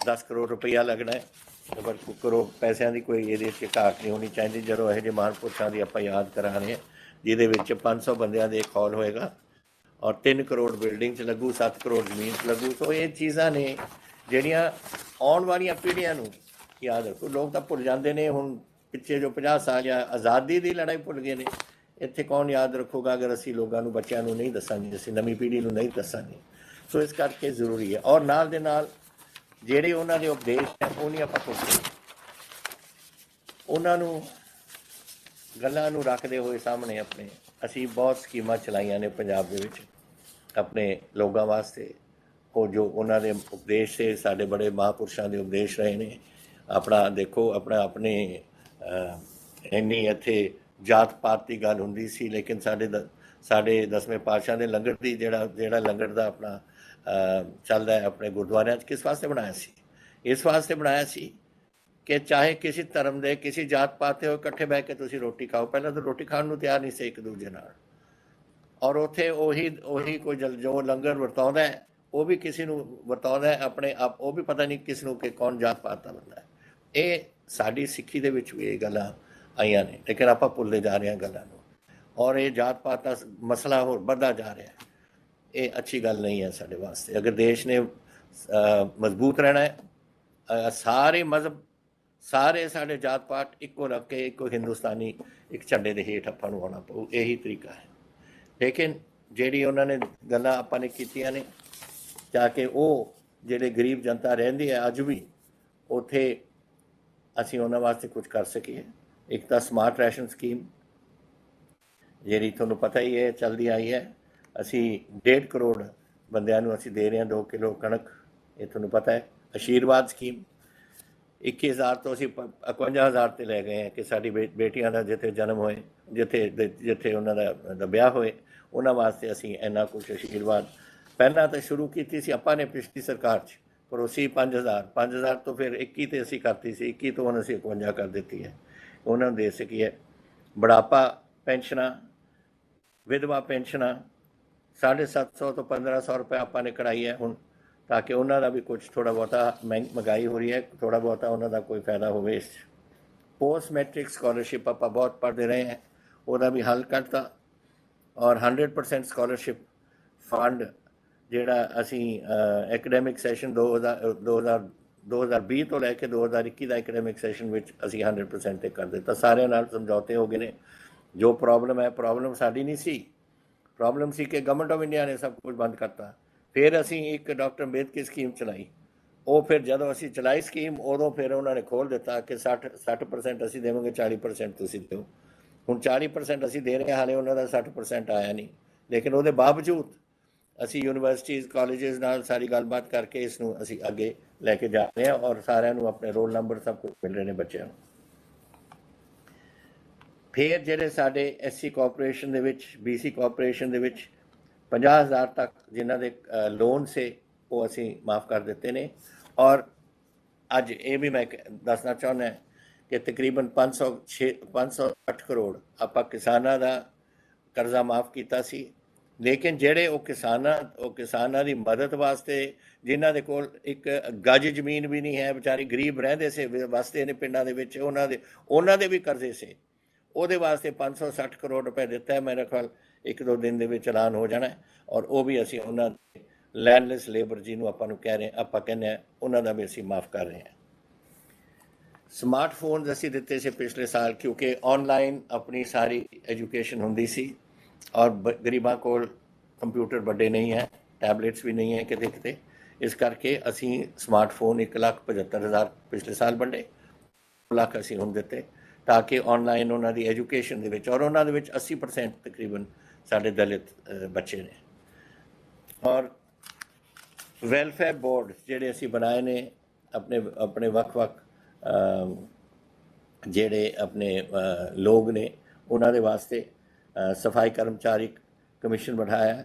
10 ਕਰੋੜ ਰੁਪਈਆ ਲੱਗਣਾ ਹੈ। ਪਰ ਕਰੋ ਪੈਸਿਆਂ ਦੀ ਕੋਈ ਇਹਦੇ 'ਚ ਘਾਟ ਨਹੀਂ ਹੋਣੀ ਚਾਹੀਦੀ ਜਦੋਂ ਇਹੋ ਜਿਹੇ ਮਹਾਂਪੁਰਸ਼ਾਂ ਦੀ ਆਪਾਂ ਯਾਦ ਕਰਾ ਰਹੇ ਹਾਂ, ਜਿਹਦੇ ਵਿੱਚ 500 ਬੰਦਿਆਂ ਦੇ ਇੱਕ ਹਾਲ ਹੋਏਗਾ ਔਰ 3 ਕਰੋੜ ਬਿਲਡਿੰਗ 'ਚ ਲੱਗੂ, 7 ਕਰੋੜ ਜ਼ਮੀਨ 'ਚ ਲੱਗੂ। ਸੋ ਇਹ ਚੀਜ਼ਾਂ ਨੇ ਜਿਹੜੀਆਂ ਆਉਣ ਵਾਲੀਆਂ ਪੀੜ੍ਹੀਆਂ ਨੂੰ ਯਾਦ ਰੱਖੋ। ਲੋਕ ਤਾਂ ਭੁੱਲ ਜਾਂਦੇ ਨੇ। ਹੁਣ ਪਿੱਛੇ ਜੋ 50 ਸਾਲ ਜਾਂ ਆਜ਼ਾਦੀ ਦੀ ਲੜਾਈ ਭੁੱਲ ਗਏ ਨੇ। ਇੱਥੇ ਕੌਣ ਯਾਦ ਰੱਖੂਗਾ ਅਗਰ ਅਸੀਂ ਲੋਕਾਂ ਨੂੰ, ਬੱਚਿਆਂ ਨੂੰ ਨਹੀਂ ਦੱਸਾਂਗੇ, ਅਸੀਂ ਨਵੀਂ ਪੀੜ੍ਹੀ ਨੂੰ ਨਹੀਂ ਦੱਸਾਂਗੇ। ਸੋ ਇਸ ਕਰਕੇ ਜ਼ਰੂਰੀ ਹੈ। ਔਰ ਨਾਲ ਦੇ ਨਾਲ ਜਿਹੜੇ ਉਹਨਾਂ ਦੇ ਉਪਦੇਸ਼ ਹੈ ਉਹ ਨਹੀਂ ਆਪਾਂ ਭੁੱਲਦੇ। ਉਹਨਾਂ ਨੂੰ ਗੱਲਾਂ ਨੂੰ ਰੱਖਦੇ ਹੋਏ ਸਾਹਮਣੇ ਆਪਣੇ ਅਸੀਂ ਬਹੁਤ ਸਕੀਮਾਂ ਚਲਾਈਆਂ ਨੇ ਪੰਜਾਬ ਦੇ ਵਿੱਚ ਆਪਣੇ ਲੋਕਾਂ ਵਾਸਤੇ। ਉਹ ਜੋ ਉਹਨਾਂ ਦੇ ਉਪਦੇਸ਼ ਸੇ, ਸਾਡੇ ਬੜੇ ਮਹਾਂਪੁਰਸ਼ਾਂ ਦੇ ਉਪਦੇਸ਼ ਰਹੇ ਨੇ। ਆਪਣਾ ਦੇਖੋ ਆਪਣੇ ਇੰਨੀ ਇੱਥੇ ਜਾਤ ਪਾਤ ਦੀ ਗੱਲ ਹੁੰਦੀ ਸੀ, ਲੇਕਿਨ ਸਾਡੇ 10ਵੇਂ ਪਾਤਸ਼ਾਹ ਦੇ ਲੰਗਰ ਦੀ ਜਿਹੜਾ ਲੰਗਰ ਦਾ ਆਪਣਾ ਚੱਲਦਾ ਹੈ ਆਪਣੇ ਗੁਰਦੁਆਰਿਆਂ 'ਚ, ਕਿਸ ਵਾਸਤੇ ਬਣਾਇਆ ਸੀ? ਇਸ ਵਾਸਤੇ ਬਣਾਇਆ ਸੀ ਕਿ ਚਾਹੇ ਕਿਸੇ ਧਰਮ ਦੇ, ਕਿਸੇ ਜਾਤ ਪਾਤ ਦੇ ਹੋ, ਇਕੱਠੇ ਬਹਿ ਕੇ ਤੁਸੀਂ ਰੋਟੀ ਖਾਓ। ਪਹਿਲਾਂ ਤਾਂ ਰੋਟੀ ਖਾਣ ਨੂੰ ਤਿਆਰ ਨਹੀਂ ਸੀ ਇੱਕ ਦੂਜੇ ਨਾਲ। ਔਰ ਉੱਥੇ ਉਹੀ ਕੋਈ ਜੋ ਲੰਗਰ ਵਰਤਾਉਂਦਾ ਹੈ ਉਹ ਵੀ ਕਿਸੇ ਨੂੰ ਵਰਤਾਉਂਦਾ ਹੈ ਆਪਣੇ ਆਪ, ਉਹ ਵੀ ਪਤਾ ਨਹੀਂ ਕਿਸ ਨੂੰ ਕਿ ਕੌਣ ਜਾਤ ਪਾਤ ਦਾ ਬੰਦਾ ਹੈ। ਇਹ ਸਾਡੀ ਸਿੱਖੀ ਦੇ ਵਿੱਚ ਵੀ ਇਹ ਗੱਲਾਂ ਆਈਆਂ ਨੇ, ਲੇਕਿਨ ਆਪਾਂ ਭੁੱਲਦੇ ਜਾ ਰਹੇ ਹਾਂ ਗੱਲਾਂ ਨੂੰ। ਔਰ ਇਹ ਜਾਤ ਪਾਤ ਦਾ ਮਸਲਾ ਹੋਰ ਵੱਧਦਾ ਜਾ ਰਿਹਾ। ਇਹ ਅੱਛੀ ਗੱਲ ਨਹੀਂ ਹੈ ਸਾਡੇ ਵਾਸਤੇ। ਅਗਰ ਦੇਸ਼ ਨੇ ਮਜ਼ਬੂਤ ਰਹਿਣਾ ਹੈ, ਸਾਰੇ ਮਜ਼ਹਬ, ਸਾਰੇ ਸਾਡੇ ਜਾਤ ਪਾਤ ਇੱਕੋ ਰੱਖ ਕੇ ਇੱਕੋ ਹਿੰਦੁਸਤਾਨੀ ਇੱਕ ਝੰਡੇ ਦੇ ਹੇਠ ਆਪਾਂ ਨੂੰ ਆਉਣਾ ਪਊ। ਇਹੀ ਤਰੀਕਾ ਹੈ। ਲੇਕਿਨ ਜਿਹੜੀ ਉਹਨਾਂ ਨੇ ਗੱਲਾਂ ਆਪਾਂ ਨੇ ਕੀਤੀਆਂ ਨੇ ਜਾ ਕੇ, ਉਹ ਜਿਹੜੇ ਗਰੀਬ ਜਨਤਾ ਰਹਿੰਦੀ ਹੈ ਅੱਜ ਵੀ ਉੱਥੇ, ਅਸੀਂ ਉਹਨਾਂ ਵਾਸਤੇ ਕੁਝ ਕਰ ਸਕੀਏ। ਇੱਕ ਤਾਂ ਸਮਾਰਟ ਰੈਸ਼ਨ ਸਕੀਮ ਜਿਹੜੀ ਤੁਹਾਨੂੰ ਪਤਾ ਹੀ ਹੈ ਚੱਲਦੀ ਆਈ ਹੈ। ਅਸੀਂ 1.5 ਕਰੋੜ ਬੰਦਿਆਂ ਨੂੰ ਅਸੀਂ ਦੇ ਰਹੇ ਹਾਂ 2 ਕਿਲੋ ਕਣਕ, ਇਹ ਤੁਹਾਨੂੰ ਪਤਾ ਹੈ। ਆਸ਼ੀਰਵਾਦ ਸਕੀਮ 21,000 ਤੋਂ ਅਸੀਂ 51,000 ਤੇ ਲੈ ਗਏ ਹਾਂ ਕਿ ਸਾਡੀ ਬੇਟੀਆਂ ਦਾ ਜਿੱਥੇ ਜਨਮ ਹੋਏ, ਜਿੱਥੇ ਉਹਨਾਂ ਦਾ ਵਿਆਹ ਹੋਏ, ਉਹਨਾਂ ਵਾਸਤੇ ਅਸੀਂ ਇੰਨਾ ਕੁਛ ਆਸ਼ੀਰਵਾਦ ਪਹਿਲਾਂ ਤਾਂ ਸ਼ੁਰੂ ਕੀਤੀ ਸੀ ਆਪਾਂ ਨੇ ਪਿਛਲੀ ਸਰਕਾਰ 'ਚ, ਪਰ ਉਸੀ 5,000 ਤੋਂ ਫਿਰ 21 ਤੇ ਅਸੀਂ ਕਰਤੀ ਸੀ। 21 ਤੋਂ ਹੁਣ ਅਸੀਂ 51 ਕਰ ਦਿੱਤੀ ਹੈ। ਉਹਨਾਂ ਨੂੰ ਦੇ ਸਕੀਏ। ਬੁਢਾਪਾ ਪੈਨਸ਼ਨਾਂ ਵਿਧਵਾ ਪੈਨਸ਼ਨਾਂ 750 ਤੋਂ 1500 ਰੁਪਏ ਆਪਾਂ ਨੇ ਕਢਾਈ ਹੈ ਹੁਣ, ਤਾਂ ਕਿ ਉਹਨਾਂ ਦਾ ਵੀ ਕੁਛ ਥੋੜ੍ਹਾ ਬਹੁਤਾ ਮਹਿੰਗਾਈ ਹੋ ਰਹੀ ਹੈ, ਥੋੜ੍ਹਾ ਬਹੁਤਾ ਉਹਨਾਂ ਦਾ ਕੋਈ ਫਾਇਦਾ ਹੋਵੇ ਇਸ 'ਚ। ਪੋਸਟ ਮੈਟ੍ਰਿਕ ਸਕੋਲਰਸ਼ਿਪ ਆਪਾਂ ਬਹੁਤ ਪੜ੍ਹਦੇ ਰਹੇ ਹਾਂ, ਉਹਦਾ ਵੀ ਹੱਲ ਕੱਢਤਾ। ਔਰ 100% ਸਕੋਲਰਸ਼ਿਪ ਫੰਡ ਜਿਹੜਾ ਅਸੀਂ ਐਕੈਡੈਮਿਕ ਸੈਸ਼ਨ 2020 ਤੋਂ ਲੈ ਕੇ 2021 ਦਾ ਐਕੈਡੈਮਿਕ ਸੈਸ਼ਨ ਵਿੱਚ ਅਸੀਂ 100% 'ਤੇ ਕਰ ਦਿੱਤਾ। ਸਾਰਿਆਂ ਨਾਲ ਸਮਝੌਤੇ ਹੋ ਗਏ ਨੇ। ਜੋ ਪ੍ਰੋਬਲਮ ਹੈ, ਪ੍ਰੋਬਲਮ ਸਾਡੀ ਨਹੀਂ ਸੀ, ਪ੍ਰੋਬਲਮ ਸੀ ਕਿ ਗਵਰਨਮੈਂਟ ਆਫ ਇੰਡੀਆ ਨੇ ਸਭ ਕੁਝ ਬੰਦ ਕਰਤਾ। ਫਿਰ ਅਸੀਂ ਇੱਕ ਡਾਕਟਰ ਅੰਬੇਦਕਰ ਸਕੀਮ ਚਲਾਈ। ਉਹ ਫਿਰ ਜਦੋਂ ਅਸੀਂ ਚਲਾਈ ਸਕੀਮ, ਉਦੋਂ ਫਿਰ ਉਹਨਾਂ ਨੇ ਖੋਲ੍ਹ ਦਿੱਤਾ ਕਿ 60% ਅਸੀਂ ਦੇਵਾਂਗੇ, 40% ਤੁਸੀਂ ਦਿਓ। ਹੁਣ 40% ਅਸੀਂ ਦੇ ਰਹੇ ਹਾਂ, ਹਾਲੇ ਉਹਨਾਂ ਦਾ 60% ਆਇਆ ਨਹੀਂ। ਲੇਕਿਨ ਉਹਦੇ ਬਾਵਜੂਦ ਅਸੀਂ ਯੂਨੀਵਰਸਿਟੀਜ਼ ਕਾਲਜਿਸ ਨਾਲ ਸਾਰੀ ਗੱਲਬਾਤ ਕਰਕੇ ਇਸ ਨੂੰ ਅਸੀਂ ਅੱਗੇ ਲੈ ਕੇ ਜਾ ਰਹੇ ਹਾਂ ਔਰ ਸਾਰਿਆਂ ਨੂੰ ਆਪਣੇ ਰੋਲ ਨੰਬਰ ਸਭ ਕੁਝ ਮਿਲ ਰਹੇ ਨੇ ਬੱਚਿਆਂ ਨੂੰ। ਫਿਰ ਜਿਹੜੇ ਸਾਡੇ SC ਕਾਰਪੋਰੇਸ਼ਨ ਦੇ ਵਿੱਚ, BC ਕਾਰਪੋਰੇਸ਼ਨ ਦੇ ਵਿੱਚ 50,000 ਤੱਕ ਜਿਨ੍ਹਾਂ ਦੇ ਲੋਨ ਸੇ ਉਹ ਅਸੀਂ ਮਾफ़ ਕਰ ਦਿੱਤੇ ਨੇ। ਔਰ ਅੱਜ ਇਹ ਵੀ ਮੈਂ ਦੱਸਣਾ ਚਾਹੁੰਦਾ ਕਿ ਤਕਰੀਬਨ 508 ਕਰੋੜ ਆਪਾਂ ਕਿਸਾਨਾਂ ਦਾ ਕਰਜ਼ਾ ਮਾफ़ ਕੀਤਾ ਸੀ। ਲੇਕਿਨ ਜਿਹੜੇ ਉਹ ਕਿਸਾਨਾਂ ਦੀ ਮਦਦ ਵਾਸਤੇ ਜਿਨ੍ਹਾਂ ਦੇ ਕੋਲ ਇੱਕ ਗੱਜ ਜ਼ਮੀਨ ਵੀ ਨਹੀਂ ਹੈ, ਵਿਚਾਰੇ ਗਰੀਬ ਰਹਿੰਦੇ ਸੀ, ਵਸਦੇ ਨੇ ਪਿੰਡਾਂ ਦੇ ਵਿੱਚ, ਉਹਨਾਂ ਦੇ ਵੀ ਕਰਜ਼ੇ ਸੇ, ਉਹਦੇ ਵਾਸਤੇ 560 ਕਰੋੜ ਰੁਪਏ ਦਿੱਤਾ ਹੈ। ਮੇਰੇ ਖਿਆਲ 1-2 ਦਿਨ ਦੇ ਵਿੱਚ ਐਲਾਨ ਹੋ ਜਾਣਾ। ਔਰ ਉਹ ਵੀ ਅਸੀਂ ਉਹਨਾਂ ਦੇ ਲੈਂਡਲੈਸ ਲੇਬਰ ਜਿਹਨੂੰ ਆਪਾਂ ਕਹਿੰਦੇ ਹਾਂ, ਉਹਨਾਂ ਦਾ ਵੀ ਅਸੀਂ ਮਾफ़ ਕਰ ਰਹੇ ਹਾਂ। ਸਮਾਰਟਫੋਨਸ ਅਸੀਂ ਦਿੱਤੇ ਸੀ ਪਿਛਲੇ ਸਾਲ, ਕਿਉਂਕਿ ਔਨਲਾਈਨ ਆਪਣੀ ਸਾਰੀ ਐਜੂਕੇਸ਼ਨ ਹੁੰਦੀ ਸੀ ਔਰ ਗਰੀਬਾਂ ਕੋਲ ਕੰਪਿਊਟਰ ਵੱਡੇ ਨਹੀਂ ਹੈ, ਟੈਬਲੇਟਸ ਵੀ ਨਹੀਂ ਹੈ ਕਿਤੇ ਕਿਤੇ। ਇਸ ਕਰਕੇ ਅਸੀਂ ਸਮਾਰਟਫੋਨ 1,75,000 ਪਿਛਲੇ ਸਾਲ ਵੰਡੇ, 2 ਲੱਖ ਅਸੀਂ ਹੁਣ ਦਿੱਤੇ, ਤਾਂ ਕਿ ਔਨਲਾਈਨ ਉਹਨਾਂ ਦੀ ਐਜੂਕੇਸ਼ਨ ਦੇ ਵਿੱਚ, ਔਰ ਉਹਨਾਂ ਦੇ ਵਿੱਚ 80% ਤਕਰੀਬਨ ਸਾਡੇ ਦਲਿਤ ਬੱਚੇ ਨੇ। ਔਰ ਵੈਲਫੇਅਰ ਬੋਰਡ ਜਿਹੜੇ ਅਸੀਂ ਬਣਾਏ ਨੇ ਆਪਣੇ ਵੱਖ-ਵੱਖ ਜਿਹੜੇ ਆਪਣੇ ਲੋਕ ਨੇ ਉਹਨਾਂ ਦੇ ਵਾਸਤੇ, ਸਫਾਈ ਕਰਮਚਾਰੀ ਕਮਿਸ਼ਨ ਬਣਾਇਆ,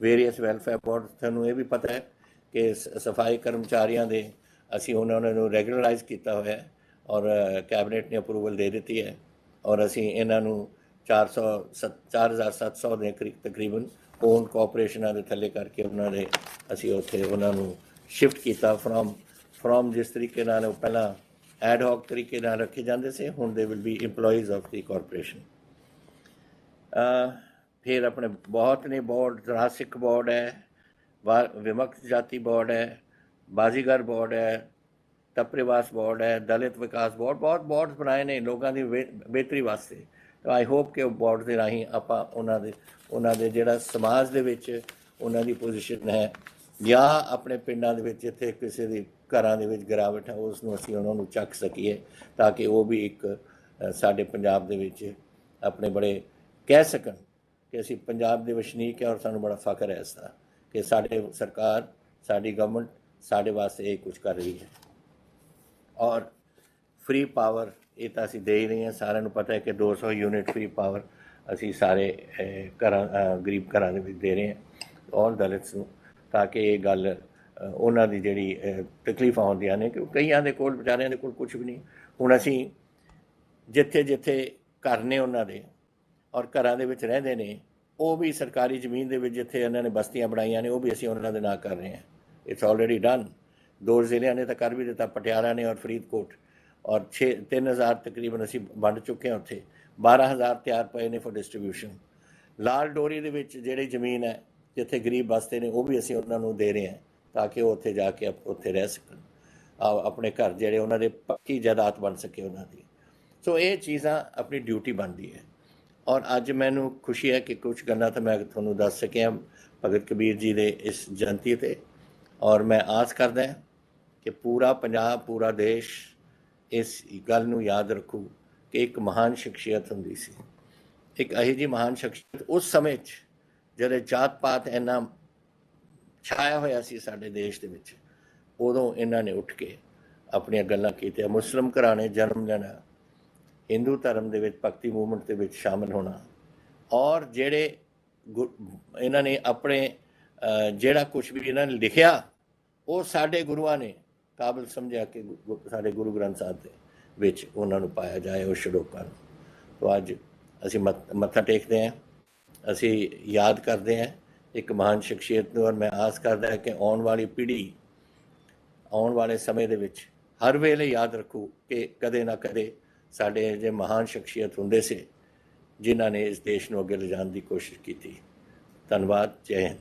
ਵੇਰੀਅਸ ਵੈਲਫੇਅਰ ਬੋਰਡ। ਤੁਹਾਨੂੰ ਇਹ ਵੀ ਪਤਾ ਹੈ ਕਿ ਸਫਾਈ ਕਰਮਚਾਰੀਆਂ ਦੇ ਅਸੀਂ ਉਹਨਾਂ ਨੂੰ ਰੈਗੂਲਰਾਈਜ਼ ਕੀਤਾ ਹੋਇਆ ਹੈ ਔਰ ਕੈਬਨਿਟ ਨੇ ਅਪਰੂਵਲ ਦੇ ਦਿੱਤੀ ਹੈ। ਔਰ ਅਸੀਂ ਇਹਨਾਂ ਨੂੰ 4,700 ਦੇ ਤਕਰੀਬਨ ਓਨ ਕੋਆਪਰੇਸ਼ਨਾਂ ਦੇ ਥੱਲੇ ਕਰਕੇ ਅਸੀਂ ਉੱਥੇ ਉਹਨਾਂ ਨੂੰ ਸ਼ਿਫਟ ਕੀਤਾ ਫਰੋਮ ਜਿਸ ਤਰੀਕੇ ਨਾਲ ਉਹ ਪਹਿਲਾਂ ਐਡ ਹੌਕ ਤਰੀਕੇ ਨਾਲ ਰੱਖੇ ਜਾਂਦੇ ਸੀ, ਹੁਣ they will be employees of the corporation. ਫਿਰ ਆਪਣੇ ਬਹੁਤ ਨੇ ਬੋਰਡ, ਜੁਰਾਸਿਕ ਬੋਰਡ ਹੈ, ਵਿਮੁਕਤ ਜਾਤੀ ਬੋਰਡ ਹੈ, ਬਾਜ਼ੀਗਰ ਬੋਰਡ ਹੈ, ਤਪਰੀਵਾਸ ਬੋਰਡ ਹੈ, ਦਲਿਤ ਵਿਕਾਸ ਬੋਰਡ, ਬਹੁਤ ਬੋਰਡ ਬਣਾਏ ਨੇ ਲੋਕਾਂ ਦੀ ਬਿਹਤਰੀ ਵਾਸਤੇ। ਤਾਂ ਆਈ ਹੋਪ ਕਿ ਉਹ ਬੋਰਡ ਦੇ ਰਾਹੀਂ ਆਪਾਂ ਉਹਨਾਂ ਦੇ ਜਿਹੜਾ ਸਮਾਜ ਦੇ ਵਿੱਚ ਉਹਨਾਂ ਦੀ ਪੋਜੀਸ਼ਨ ਹੈ, ਜਾਂ ਆਪਣੇ ਪਿੰਡਾਂ ਦੇ ਵਿੱਚ ਜਿੱਥੇ ਕਿਸੇ ਦੀ ਘਰਾਂ ਦੇ ਵਿੱਚ ਗਿਰਾਵਟ ਹੈ, ਉਸ ਨੂੰ ਅਸੀਂ ਉਹਨਾਂ ਨੂੰ ਚੱਕ ਸਕੀਏ, ਤਾਂ ਕਿ ਉਹ ਵੀ ਇੱਕ ਸਾਡੇ ਪੰਜਾਬ ਦੇ ਵਿੱਚ ਆਪਣੇ ਬੜੇ ਕਹਿ ਸਕਣ ਕਿ ਅਸੀਂ ਪੰਜਾਬ ਦੇ ਵਸਨੀਕ ਹੈ ਔਰ ਸਾਨੂੰ ਬੜਾ ਫਖਰ ਹੈ ਇਸ ਦਾ ਕਿ ਸਾਡੇ ਸਰਕਾਰ, ਸਾਡੀ ਗਵਰਨਮੈਂਟ ਸਾਡੇ ਵਾਸਤੇ ਇਹ ਕੁਝ ਕਰ ਰਹੀ ਹੈ। ਔਰ ਫ੍ਰੀ ਪਾਵਰ ਇਹ ਤਾਂ ਅਸੀਂ ਦੇ ਹੀ ਰਹੇ ਹਾਂ। ਸਾਰਿਆਂ ਨੂੰ ਪਤਾ ਹੈ ਕਿ 200 ਯੂਨਿਟ ਫ੍ਰੀ ਪਾਵਰ ਅਸੀਂ ਸਾਰੇ ਗਰੀਬ ਘਰਾਂ ਦੇ ਵਿੱਚ ਦੇ ਰਹੇ ਹਾਂ ਔਰ ਦਲਿਤਸ ਨੂੰ, ਤਾਂ ਕਿ ਇਹ ਗੱਲ ਉਹਨਾਂ ਦੀ ਜਿਹੜੀ ਤਕਲੀਫਾਂ ਹੁੰਦੀਆਂ ਨੇ, ਕਿ ਕਈਆਂ ਦੇ ਕੋਲ ਵਿਚਾਰਿਆਂ ਦੇ ਕੋਲ ਕੁਝ ਵੀ ਨਹੀਂ। ਹੁਣ ਅਸੀਂ ਜਿੱਥੇ ਘਰ ਨੇ ਉਹਨਾਂ ਦੇ ਔਰ ਘਰਾਂ ਦੇ ਵਿੱਚ ਰਹਿੰਦੇ ਨੇ, ਉਹ ਵੀ ਸਰਕਾਰੀ ਜ਼ਮੀਨ ਦੇ ਵਿੱਚ ਜਿੱਥੇ ਇਹਨਾਂ ਨੇ ਬਸਤੀਆਂ ਬਣਾਈਆਂ ਨੇ, ਉਹ ਵੀ ਅਸੀਂ ਉਹਨਾਂ ਦੇ ਨਾਂ ਕਰ ਰਹੇ ਹਾਂ। It's already done. 2 ਜ਼ਿਲ੍ਹਿਆਂ ਨੇ ਤਾਂ ਕਰ ਵੀ ਦਿੱਤਾ, ਪਟਿਆਲਾ ਨੇ ਔਰ ਫਰੀਦਕੋਟ। ਔਰ 3,000 ਤਕਰੀਬਨ ਅਸੀਂ ਵੰਡ ਚੁੱਕੇ ਹਾਂ ਉੱਥੇ, 12,000 ਤਿਆਰ ਪਏ ਨੇ ਫॉर ਡਿਸਟਰੀਬਿਊਸ਼ਨ। ਲਾਲ ਡੋਰੀ ਦੇ ਵਿੱਚ ਜਿਹੜੀ ਜ਼ਮੀਨ ਹੈ ਜਿੱਥੇ ਗਰੀਬ ਬਸਤੇ ਨੇ, ਉਹ ਵੀ ਅਸੀਂ ਉਹਨਾਂ ਨੂੰ ਦੇ ਰਹੇ ਹਾਂ, ਤਾਂ ਕਿ ਉਹ ਉੱਥੇ ਜਾ ਕੇ ਉੱਥੇ ਰਹਿ ਸਕਣ, ਆਪਣੇ ਘਰ ਜਿਹੜੇ ਉਹਨਾਂ ਦੇ ਪੱਕੀ ਜਾਇਦਾਦ ਬਣ ਸਕੇ ਉਹਨਾਂ ਦੀ। ਸੋ ਇਹ ਚੀਜ਼ਾਂ ਆਪਣੀ ਡਿਊਟੀ ਬਣਦੀ ਹੈ। ਔਰ ਅੱਜ ਮੈਨੂੰ ਖੁਸ਼ੀ ਹੈ ਕਿ ਕੁਝ ਗੱਲਾਂ ਤਾਂ ਮੈਂ ਤੁਹਾਨੂੰ ਦੱਸ ਸਕਿਆ ਭਗਤ ਕਬੀਰ ਜੀ ਦੇ ਇਸ ਜਯੰਤੀ 'ਤੇ। ਔਰ ਮੈਂ ਆਸ ਕਰਦਾ ਕਿ ਪੂਰਾ ਪੰਜਾਬ, ਪੂਰਾ ਦੇਸ਼ ਇਸ ਗੱਲ ਨੂੰ ਯਾਦ ਰੱਖੂ ਕਿ ਇੱਕ ਮਹਾਨ ਸ਼ਖਸੀਅਤ ਹੁੰਦੀ ਸੀ, ਇੱਕ ਇਹੋ ਜਿਹੀ ਮਹਾਨ ਸ਼ਖਸੀਅਤ ਉਸ ਸਮੇਂ 'ਚ ਜਦੋਂ ਜਾਤ ਪਾਤ ਇੰਨਾ ਛਾਇਆ ਹੋਇਆ ਸੀ ਸਾਡੇ ਦੇਸ਼ ਦੇ ਵਿੱਚ, ਉਦੋਂ ਇਹਨਾਂ ਨੇ ਉੱਠ ਕੇ ਆਪਣੀਆਂ ਗੱਲਾਂ ਕੀਤੀਆਂ। ਮੁਸਲਿਮ ਘਰਾਣੇ ਜਨਮ ਲੈਣਾ, ਹਿੰਦੂ ਧਰਮ ਦੇ ਵਿੱਚ ਭਗਤੀ ਮੂਵਮੈਂਟ ਦੇ ਵਿੱਚ ਸ਼ਾਮਿਲ ਹੋਣਾ, ਔਰ ਜਿਹੜੇ ਇਹਨਾਂ ਨੇ ਆਪਣੇ ਜਿਹੜਾ ਕੁਝ ਵੀ ਇਹਨਾਂ ਨੇ ਲਿਖਿਆ, ਉਹ ਸਾਡੇ ਗੁਰੂਆਂ ਨੇ ਕਾਬਲ ਸਮਝਿਆ ਕਿ ਸਾਡੇ ਗੁਰੂ ਗ੍ਰੰਥ ਸਾਹਿਬ ਦੇ ਵਿੱਚ ਉਹਨਾਂ ਨੂੰ ਪਾਇਆ ਜਾਏ, ਉਹ ਸ਼ਲੋਕਾਂ ਨੂੰ। ਤਾਂ ਅੱਜ ਅਸੀਂ ਮੱਥਾ ਟੇਕਦੇ ਹਾਂ ਅਸੀਂ ਯਾਦ ਕਰਦੇ ਹਾਂ ਇੱਕ ਮਹਾਨ ਸ਼ਖਸੀਅਤ ਨੂੰ, ਔਰ ਮੈਂ ਆਸ ਕਰਦਾ ਕਿ ਆਉਣ ਵਾਲੀ ਪੀੜ੍ਹੀ ਆਉਣ ਵਾਲੇ ਸਮੇਂ ਦੇ ਵਿੱਚ ਹਰ ਵੇਲੇ ਯਾਦ ਰੱਖੂ ਕਿ ਕਦੇ ਨਾ ਕਦੇ ਸਾਡੇ ਜੇ ਮਹਾਨ ਸ਼ਖਸੀਅਤ ਹੁੰਦੇ ਸੀ ਜਿਨ੍ਹਾਂ ਨੇ ਇਸ ਦੇਸ਼ ਨੂੰ ਅੱਗੇ ਲਿਜਾਣ ਦੀ ਕੋਸ਼ਿਸ਼ ਕੀਤੀ। ਧੰਨਵਾਦ। ਜੈ ਹਿੰਦ।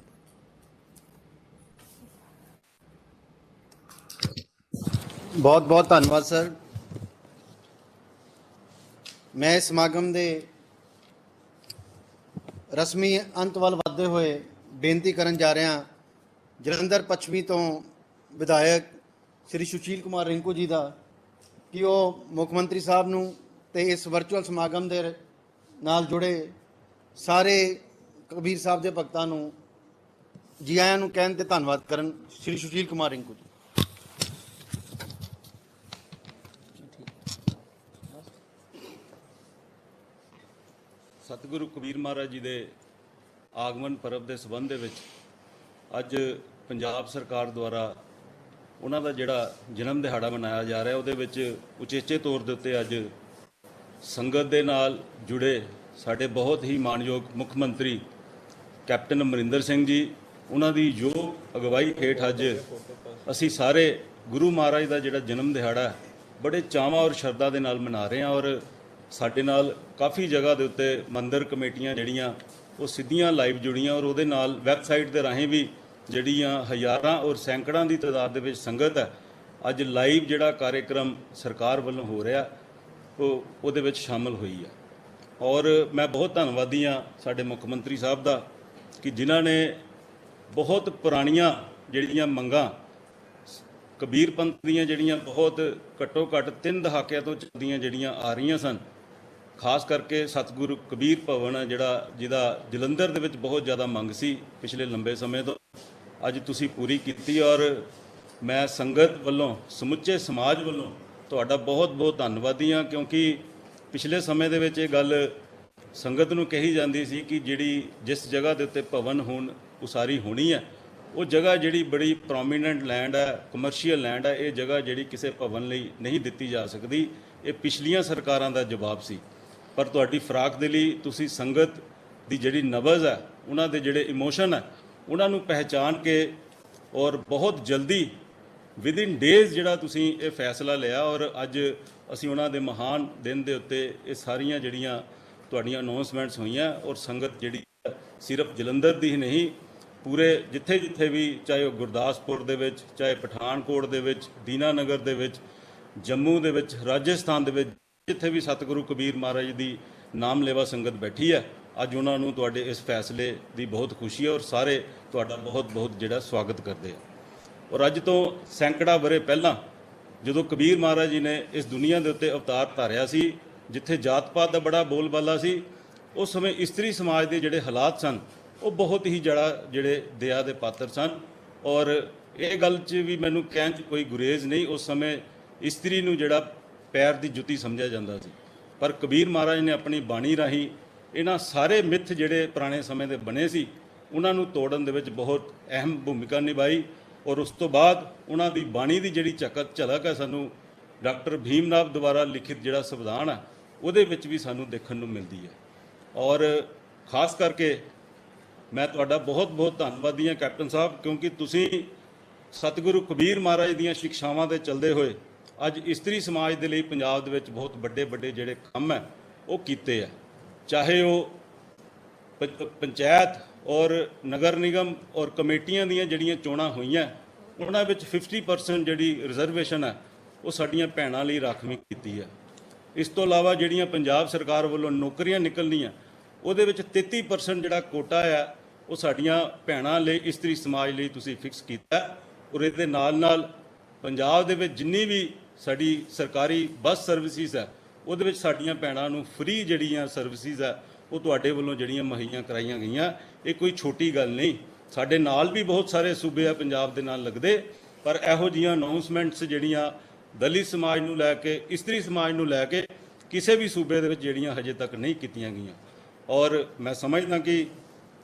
ਬਹੁਤ ਬਹੁਤ ਧੰਨਵਾਦ ਸਰ। ਮੈਂ ਇਸ ਸਮਾਗਮ ਦੇ ਰਸਮੀ ਅੰਤ ਵੱਲ ਵਧਦੇ ਹੋਏ ਬੇਨਤੀ ਕਰਨ ਜਾ ਰਿਹਾ ਜਲੰਧਰ ਪੱਛਮੀ ਤੋਂ ਵਿਧਾਇਕ ਸ਼੍ਰੀ ਸੁਸ਼ੀਲ ਕੁਮਾਰ ਰਿੰਕੂ ਜੀ ਦਾ ਕਿ ਉਹ ਮੁੱਖ ਮੰਤਰੀ ਸਾਹਿਬ ਨੂੰ ਤੇ ਇਸ ਵਰਚੁਅਲ ਸਮਾਗਮ ਦੇ ਨਾਲ ਜੁੜੇ ਸਾਰੇ ਕਬੀਰ ਸਾਹਿਬ ਦੇ ਭਗਤਾਂ ਨੂੰ ਜੀ ਆਇਆਂ ਨੂੰ ਕਹਿਣ ਤੇ ਧੰਨਵਾਦ ਕਰਨ। ਸ਼੍ਰੀ ਸੁਸ਼ੀਲ ਕੁਮਾਰ ਰਿੰਕੂ ਜੀ। ਸਤਿਗੁਰੂ ਕਬੀਰ ਮਹਾਰਾਜ ਜੀ ਦੇ ਆਗਮਨ ਪਰਬ ਦੇ ਸੰਬੰਧ ਦੇ ਵਿੱਚ ਅੱਜ ਪੰਜਾਬ ਸਰਕਾਰ ਦੁਆਰਾ ਉਹਨਾਂ ਦਾ ਜਿਹੜਾ ਜਨਮ ਦਿਹਾੜਾ ਮਨਾਇਆ ਜਾ ਰਿਹਾ, ਉਹਦੇ ਵਿੱਚ ਉਚੇਚੇ ਤੌਰ ਦੇ ਉੱਤੇ ਅੱਜ ਸੰਗਤ ਦੇ ਨਾਲ ਜੁੜੇ ਸਾਡੇ ਬਹੁਤ ਹੀ ਮਾਣਯੋਗ ਮੁੱਖ ਮੰਤਰੀ ਕੈਪਟਨ ਅਮਰਿੰਦਰ ਸਿੰਘ ਜੀ, ਉਹਨਾਂ ਦੀ ਯੋਗ ਅਗਵਾਈ ਹੇਠ ਅੱਜ ਅਸੀਂ ਸਾਰੇ ਗੁਰੂ ਮਹਾਰਾਜ ਦਾ ਜਿਹੜਾ ਜਨਮ ਦਿਹਾੜਾ ਬੜੇ ਚਾਵਾਂ ਔਰ ਸ਼ਰਧਾ ਦੇ ਨਾਲ ਮਨਾ ਰਹੇ ਹਾਂ। ਔਰ ਸਾਡੇ ਨਾਲ ਕਾਫੀ ਜਗ੍ਹਾ ਦੇ ਉੱਤੇ ਮੰਦਿਰ ਕਮੇਟੀਆਂ ਜਿਹੜੀਆਂ ਉਹ ਸਿੱਧੀਆਂ ਲਾਈਵ ਜੁੜੀਆਂ, ਔਰ ਉਹਦੇ ਨਾਲ ਵੈਬਸਾਈਟ ਦੇ ਰਾਹੀਂ ਵੀ ਜਿਹੜੀਆਂ ਹਜ਼ਾਰਾਂ ਔਰ ਸੈਂਕੜਾਂ ਦੀ ਤਾਦਾਦ ਦੇ ਵਿੱਚ ਸੰਗਤ ਹੈ ਅੱਜ ਲਾਈਵ ਜਿਹੜਾ ਕਾਰਜਕ੍ਰਮ ਸਰਕਾਰ ਵੱਲੋਂ ਹੋ ਰਿਹਾ ਉਹਦੇ ਵਿੱਚ ਸ਼ਾਮਲ ਹੋਈ ਹੈ। ਔਰ ਮੈਂ ਬਹੁਤ ਧੰਨਵਾਦੀ ਹਾਂ ਸਾਡੇ ਮੁੱਖ ਮੰਤਰੀ ਸਾਹਿਬ ਦਾ ਕਿ ਜਿਨ੍ਹਾਂ ਨੇ ਬਹੁਤ ਪੁਰਾਣੀਆਂ ਜਿਹੜੀਆਂ ਮੰਗਾਂ ਕਬੀਰ ਪੰਥ ਦੀਆਂ ਜਿਹੜੀਆਂ ਬਹੁਤ ਘੱਟੋ ਘੱਟ 3 ਦਹਾਕਿਆਂ ਤੋਂ ਚੱਲਦੀਆਂ ਜਿਹੜੀਆਂ ਆ ਰਹੀਆਂ ਸਨ, ਖਾਸ ਕਰਕੇ ਸਤਿਗੁਰੂ ਕਬੀਰ ਭਵਨ ਹੈ ਜਿਹਦਾ ਜਲੰਧਰ ਦੇ ਵਿੱਚ ਬਹੁਤ ਜ਼ਿਆਦਾ ਮੰਗ ਸੀ ਪਿਛਲੇ ਲੰਬੇ ਸਮੇਂ ਤੋਂ, ਅੱਜ ਤੁਸੀਂ ਪੂਰੀ ਕੀਤੀ। ਔਰ ਮੈਂ ਸੰਗਤ ਵੱਲੋਂ ਸਮੁੱਚੇ ਸਮਾਜ ਵੱਲੋਂ ਤੁਹਾਡਾ ਬਹੁਤ ਬਹੁਤ ਧੰਨਵਾਦੀ ਹਾਂ, ਕਿਉਂਕਿ ਪਿਛਲੇ ਸਮੇਂ ਦੇ ਵਿੱਚ ਇਹ ਗੱਲ ਸੰਗਤ ਨੂੰ ਕਹੀ ਜਾਂਦੀ ਸੀ ਕਿ ਜਿਹੜੀ ਜਿਸ ਜਗ੍ਹਾ ਦੇ ਉੱਤੇ ਭਵਨ ਹੁਣ ਉਸਾਰੀ ਹੋਣੀ ਹੈ ਉਹ ਜਗ੍ਹਾ ਜਿਹੜੀ ਬੜੀ ਪ੍ਰੋਮੀਨੈਂਟ ਲੈਂਡ ਹੈ, ਕਮਰਸ਼ੀਅਲ ਲੈਂਡ ਹੈ, ਇਹ ਜਗ੍ਹਾ ਜਿਹੜੀ ਕਿਸੇ ਭਵਨ ਲਈ ਨਹੀਂ ਦਿੱਤੀ ਜਾ ਸਕਦੀ। ਇਹ ਪਿਛਲੀਆਂ ਸਰਕਾਰਾਂ ਦਾ ਜਵਾਬ ਸੀ, ਪਰ ਤੁਹਾਡੀ ਫਰਾਖ ਦੇ ਲਈ ਤੁਸੀਂ ਸੰਗਤ ਦੀ ਜਿਹੜੀ ਨਬਜ਼ ਹੈ, ਉਹਨਾਂ ਦੇ ਜਿਹੜੇ ਇਮੋਸ਼ਨ ਹੈ, ਉਹਨਾਂ ਨੂੰ ਪਹਿਚਾਨ ਕੇ ਔਰ ਬਹੁਤ ਜਲਦੀ ਵਿਦਿਨ ਡੇਜ਼ ਜਿਹੜਾ ਤੁਸੀਂ ਇਹ ਫੈਸਲਾ ਲਿਆ, ਔਰ ਅੱਜ ਅਸੀਂ ਉਹਨਾਂ ਦੇ ਮਹਾਨ ਦਿਨ ਦੇ ਉੱਤੇ ਇਹ ਸਾਰੀਆਂ ਜਿਹੜੀਆਂ ਤੁਹਾਡੀਆਂ ਅਨਾਉਂਸਮੈਂਟਸ ਹੋਈਆਂ, ਔਰ ਸੰਗਤ ਜਿਹੜੀ ਸਿਰਫ ਜਲੰਧਰ ਦੀ ਹੀ ਨਹੀਂ ਪੂਰੇ ਜਿੱਥੇ ਜਿੱਥੇ ਵੀ, ਚਾਹੇ ਉਹ ਗੁਰਦਾਸਪੁਰ ਦੇ ਵਿੱਚ, ਚਾਹੇ ਪਠਾਨਕੋਟ ਦੇ ਵਿੱਚ, ਦੀਨਾਨਗਰ ਦੇ ਵਿੱਚ, ਜੰਮੂ ਦੇ ਵਿੱਚ, ਰਾਜਸਥਾਨ ਦੇ ਵਿੱਚ, ਜਿੱਥੇ ਵੀ ਸਤਿਗੁਰੂ ਕਬੀਰ ਮਹਾਰਾਜ ਦੀ ਨਾਮ ਲੇਵਾ ਸੰਗਤ ਬੈਠੀ ਹੈ, ਅੱਜ ਉਹਨਾਂ ਨੂੰ ਤੁਹਾਡੇ ਇਸ ਫੈਸਲੇ ਦੀ ਬਹੁਤ ਖੁਸ਼ੀ ਹੈ ਔਰ ਸਾਰੇ ਤੁਹਾਡਾ ਬਹੁਤ ਬਹੁਤ ਜਿਹੜਾ ਸਵਾਗਤ ਕਰਦੇ ਆ। ਔਰ ਅੱਜ ਤੋਂ ਸੈਂਕੜਾ ਵਰ੍ਹੇ ਪਹਿਲਾਂ ਜਦੋਂ ਕਬੀਰ ਮਹਾਰਾਜ ਜੀ ਨੇ ਇਸ ਦੁਨੀਆ ਦੇ ਉੱਤੇ ਅਵਤਾਰ ਧਾਰਿਆ ਸੀ, ਜਿੱਥੇ ਜਾਤ ਪਾਤ ਦਾ ਬੜਾ ਬੋਲਬਾਲਾ ਸੀ, ਉਸ ਸਮੇਂ ਇਸਤਰੀ ਸਮਾਜ ਦੇ ਜਿਹੜੇ ਹਾਲਾਤ ਸਨ ਉਹ ਬਹੁਤ ਹੀ ਜਿਹੜੇ ਦਇਆ ਦੇ ਪਾਤਰ ਸਨ। ਔਰ ਇਹ ਗੱਲ 'ਚ ਵੀ ਮੈਨੂੰ ਕਹਿਣ 'ਚ ਕੋਈ ਗੁਰੇਜ਼ ਨਹੀਂ, ਉਸ ਸਮੇਂ ਇਸਤਰੀ ਨੂੰ ਜਿਹੜਾ ਪੈਰ ਦੀ ਜੁੱਤੀ ਸਮਝਿਆ ਜਾਂਦਾ ਸੀ, ਪਰ ਕਬੀਰ ਮਹਾਰਾਜ ਨੇ ਆਪਣੀ ਬਾਣੀ ਰਾਹੀਂ ਇਹਨਾਂ ਸਾਰੇ ਮਿੱਥ ਜਿਹੜੇ ਪੁਰਾਣੇ ਸਮੇਂ ਦੇ ਬਣੇ ਸੀ ਉਹਨਾਂ ਨੂੰ ਤੋੜਨ ਦੇ ਵਿੱਚ ਬਹੁਤ ਅਹਿਮ ਭੂਮਿਕਾ ਨਿਭਾਈ। ਔਰ ਉਸ ਤੋਂ ਬਾਅਦ ਉਹਨਾਂ ਦੀ ਬਾਣੀ ਦੀ ਜਿਹੜੀ ਝਲਕ ਹੈ ਸਾਨੂੰ ਡਾਕਟਰ ਭੀਮਰਾਵ ਦੁਆਰਾ ਲਿਖਿਤ ਜਿਹੜਾ ਸੰਵਿਧਾਨ ਹੈ ਉਹਦੇ ਵਿੱਚ ਵੀ ਸਾਨੂੰ ਦੇਖਣ ਨੂੰ ਮਿਲਦੀ ਹੈ। ਔਰ ਖਾਸ ਕਰਕੇ ਮੈਂ ਤੁਹਾਡਾ ਬਹੁਤ ਬਹੁਤ ਧੰਨਵਾਦੀ ਹਾਂ ਕੈਪਟਨ ਸਾਹਿਬ, ਕਿਉਂਕਿ ਤੁਸੀਂ ਸਤਿਗੁਰੂ ਕਬੀਰ ਮਹਾਰਾਜ ਦੀਆਂ ਸਿੱਖਿਆਵਾਂ ਦੇ ਚੱਲਦੇ ਹੋਏ ਅੱਜ ਇਸਤਰੀ ਸਮਾਜ ਦੇ ਲਈ ਪੰਜਾਬ ਦੇ ਵਿੱਚ ਬਹੁਤ ਵੱਡੇ ਵੱਡੇ ਜਿਹੜੇ ਕੰਮ ਹੈ ਉਹ ਕੀਤੇ ਆ, ਚਾਹੇ ਉਹ ਪੰਚਾਇਤ ਔਰ ਨਗਰ ਨਿਗਮ ਔਰ ਕਮੇਟੀਆਂ ਦੀਆਂ ਜਿਹੜੀਆਂ ਚੋਣਾਂ ਹੋਈਆਂ ਉਹਨਾਂ ਵਿੱਚ 50% ਜਿਹੜੀ ਰਿਜ਼ਰਵੇਸ਼ਨ ਹੈ ਉਹ ਸਾਡੀਆਂ ਭੈਣਾਂ ਲਈ ਰਾਖਵੀਂ ਕੀਤੀ ਹੈ। ਇਸ ਤੋਂ ਇਲਾਵਾ ਜਿਹੜੀਆਂ ਪੰਜਾਬ ਸਰਕਾਰ ਵੱਲੋਂ ਨੌਕਰੀਆਂ ਨਿਕਲਣੀਆਂ ਉਹਦੇ ਵਿੱਚ 33% ਜਿਹੜਾ ਕੋਟਾ ਹੈ ਉਹ ਸਾਡੀਆਂ ਭੈਣਾਂ ਲਈ, ਇਸਤਰੀ ਸਮਾਜ ਲਈ ਤੁਸੀਂ ਫਿਕਸ ਕੀਤਾ। ਔਰ ਇਹਦੇ ਨਾਲ ਨਾਲ ਪੰਜਾਬ ਦੇ ਵਿੱਚ ਜਿੰਨੀ ਵੀ ਸਾਡੀ ਸਰਕਾਰੀ ਬੱਸ ਸਰਵਿਸਿਜ਼ ਹੈ ਉਹਦੇ ਵਿੱਚ ਸਾਡੀਆਂ ਭੈਣਾਂ ਨੂੰ ਫ੍ਰੀ ਜਿਹੜੀਆਂ ਸਰਵਿਸਿਜ਼ ਹੈ ਉਹ ਤੁਹਾਡੇ ਵੱਲੋਂ ਜਿਹੜੀਆਂ ਮੁਹੱਈਆ ਕਰਾਈਆਂ ਗਈਆਂ। ਇਹ ਕੋਈ ਛੋਟੀ ਗੱਲ ਨਹੀਂ। ਸਾਡੇ ਨਾਲ ਵੀ ਬਹੁਤ ਸਾਰੇ ਸੂਬੇ ਆ ਪੰਜਾਬ ਦੇ ਨਾਲ ਲੱਗਦੇ, ਪਰ ਇਹੋ ਜਿਹੀਆਂ ਅਨਾਉਂਸਮੈਂਟਸ ਜਿਹੜੀਆਂ ਦਲਿਤ ਸਮਾਜ ਨੂੰ ਲੈ ਕੇ, ਇਸਤਰੀ ਸਮਾਜ ਨੂੰ ਲੈ ਕੇ ਕਿਸੇ ਵੀ ਸੂਬੇ ਦੇ ਵਿੱਚ ਜਿਹੜੀਆਂ ਹਜੇ ਤੱਕ ਨਹੀਂ ਕੀਤੀਆਂ ਗਈਆਂ। ਔਰ ਮੈਂ ਸਮਝਦਾ ਕਿ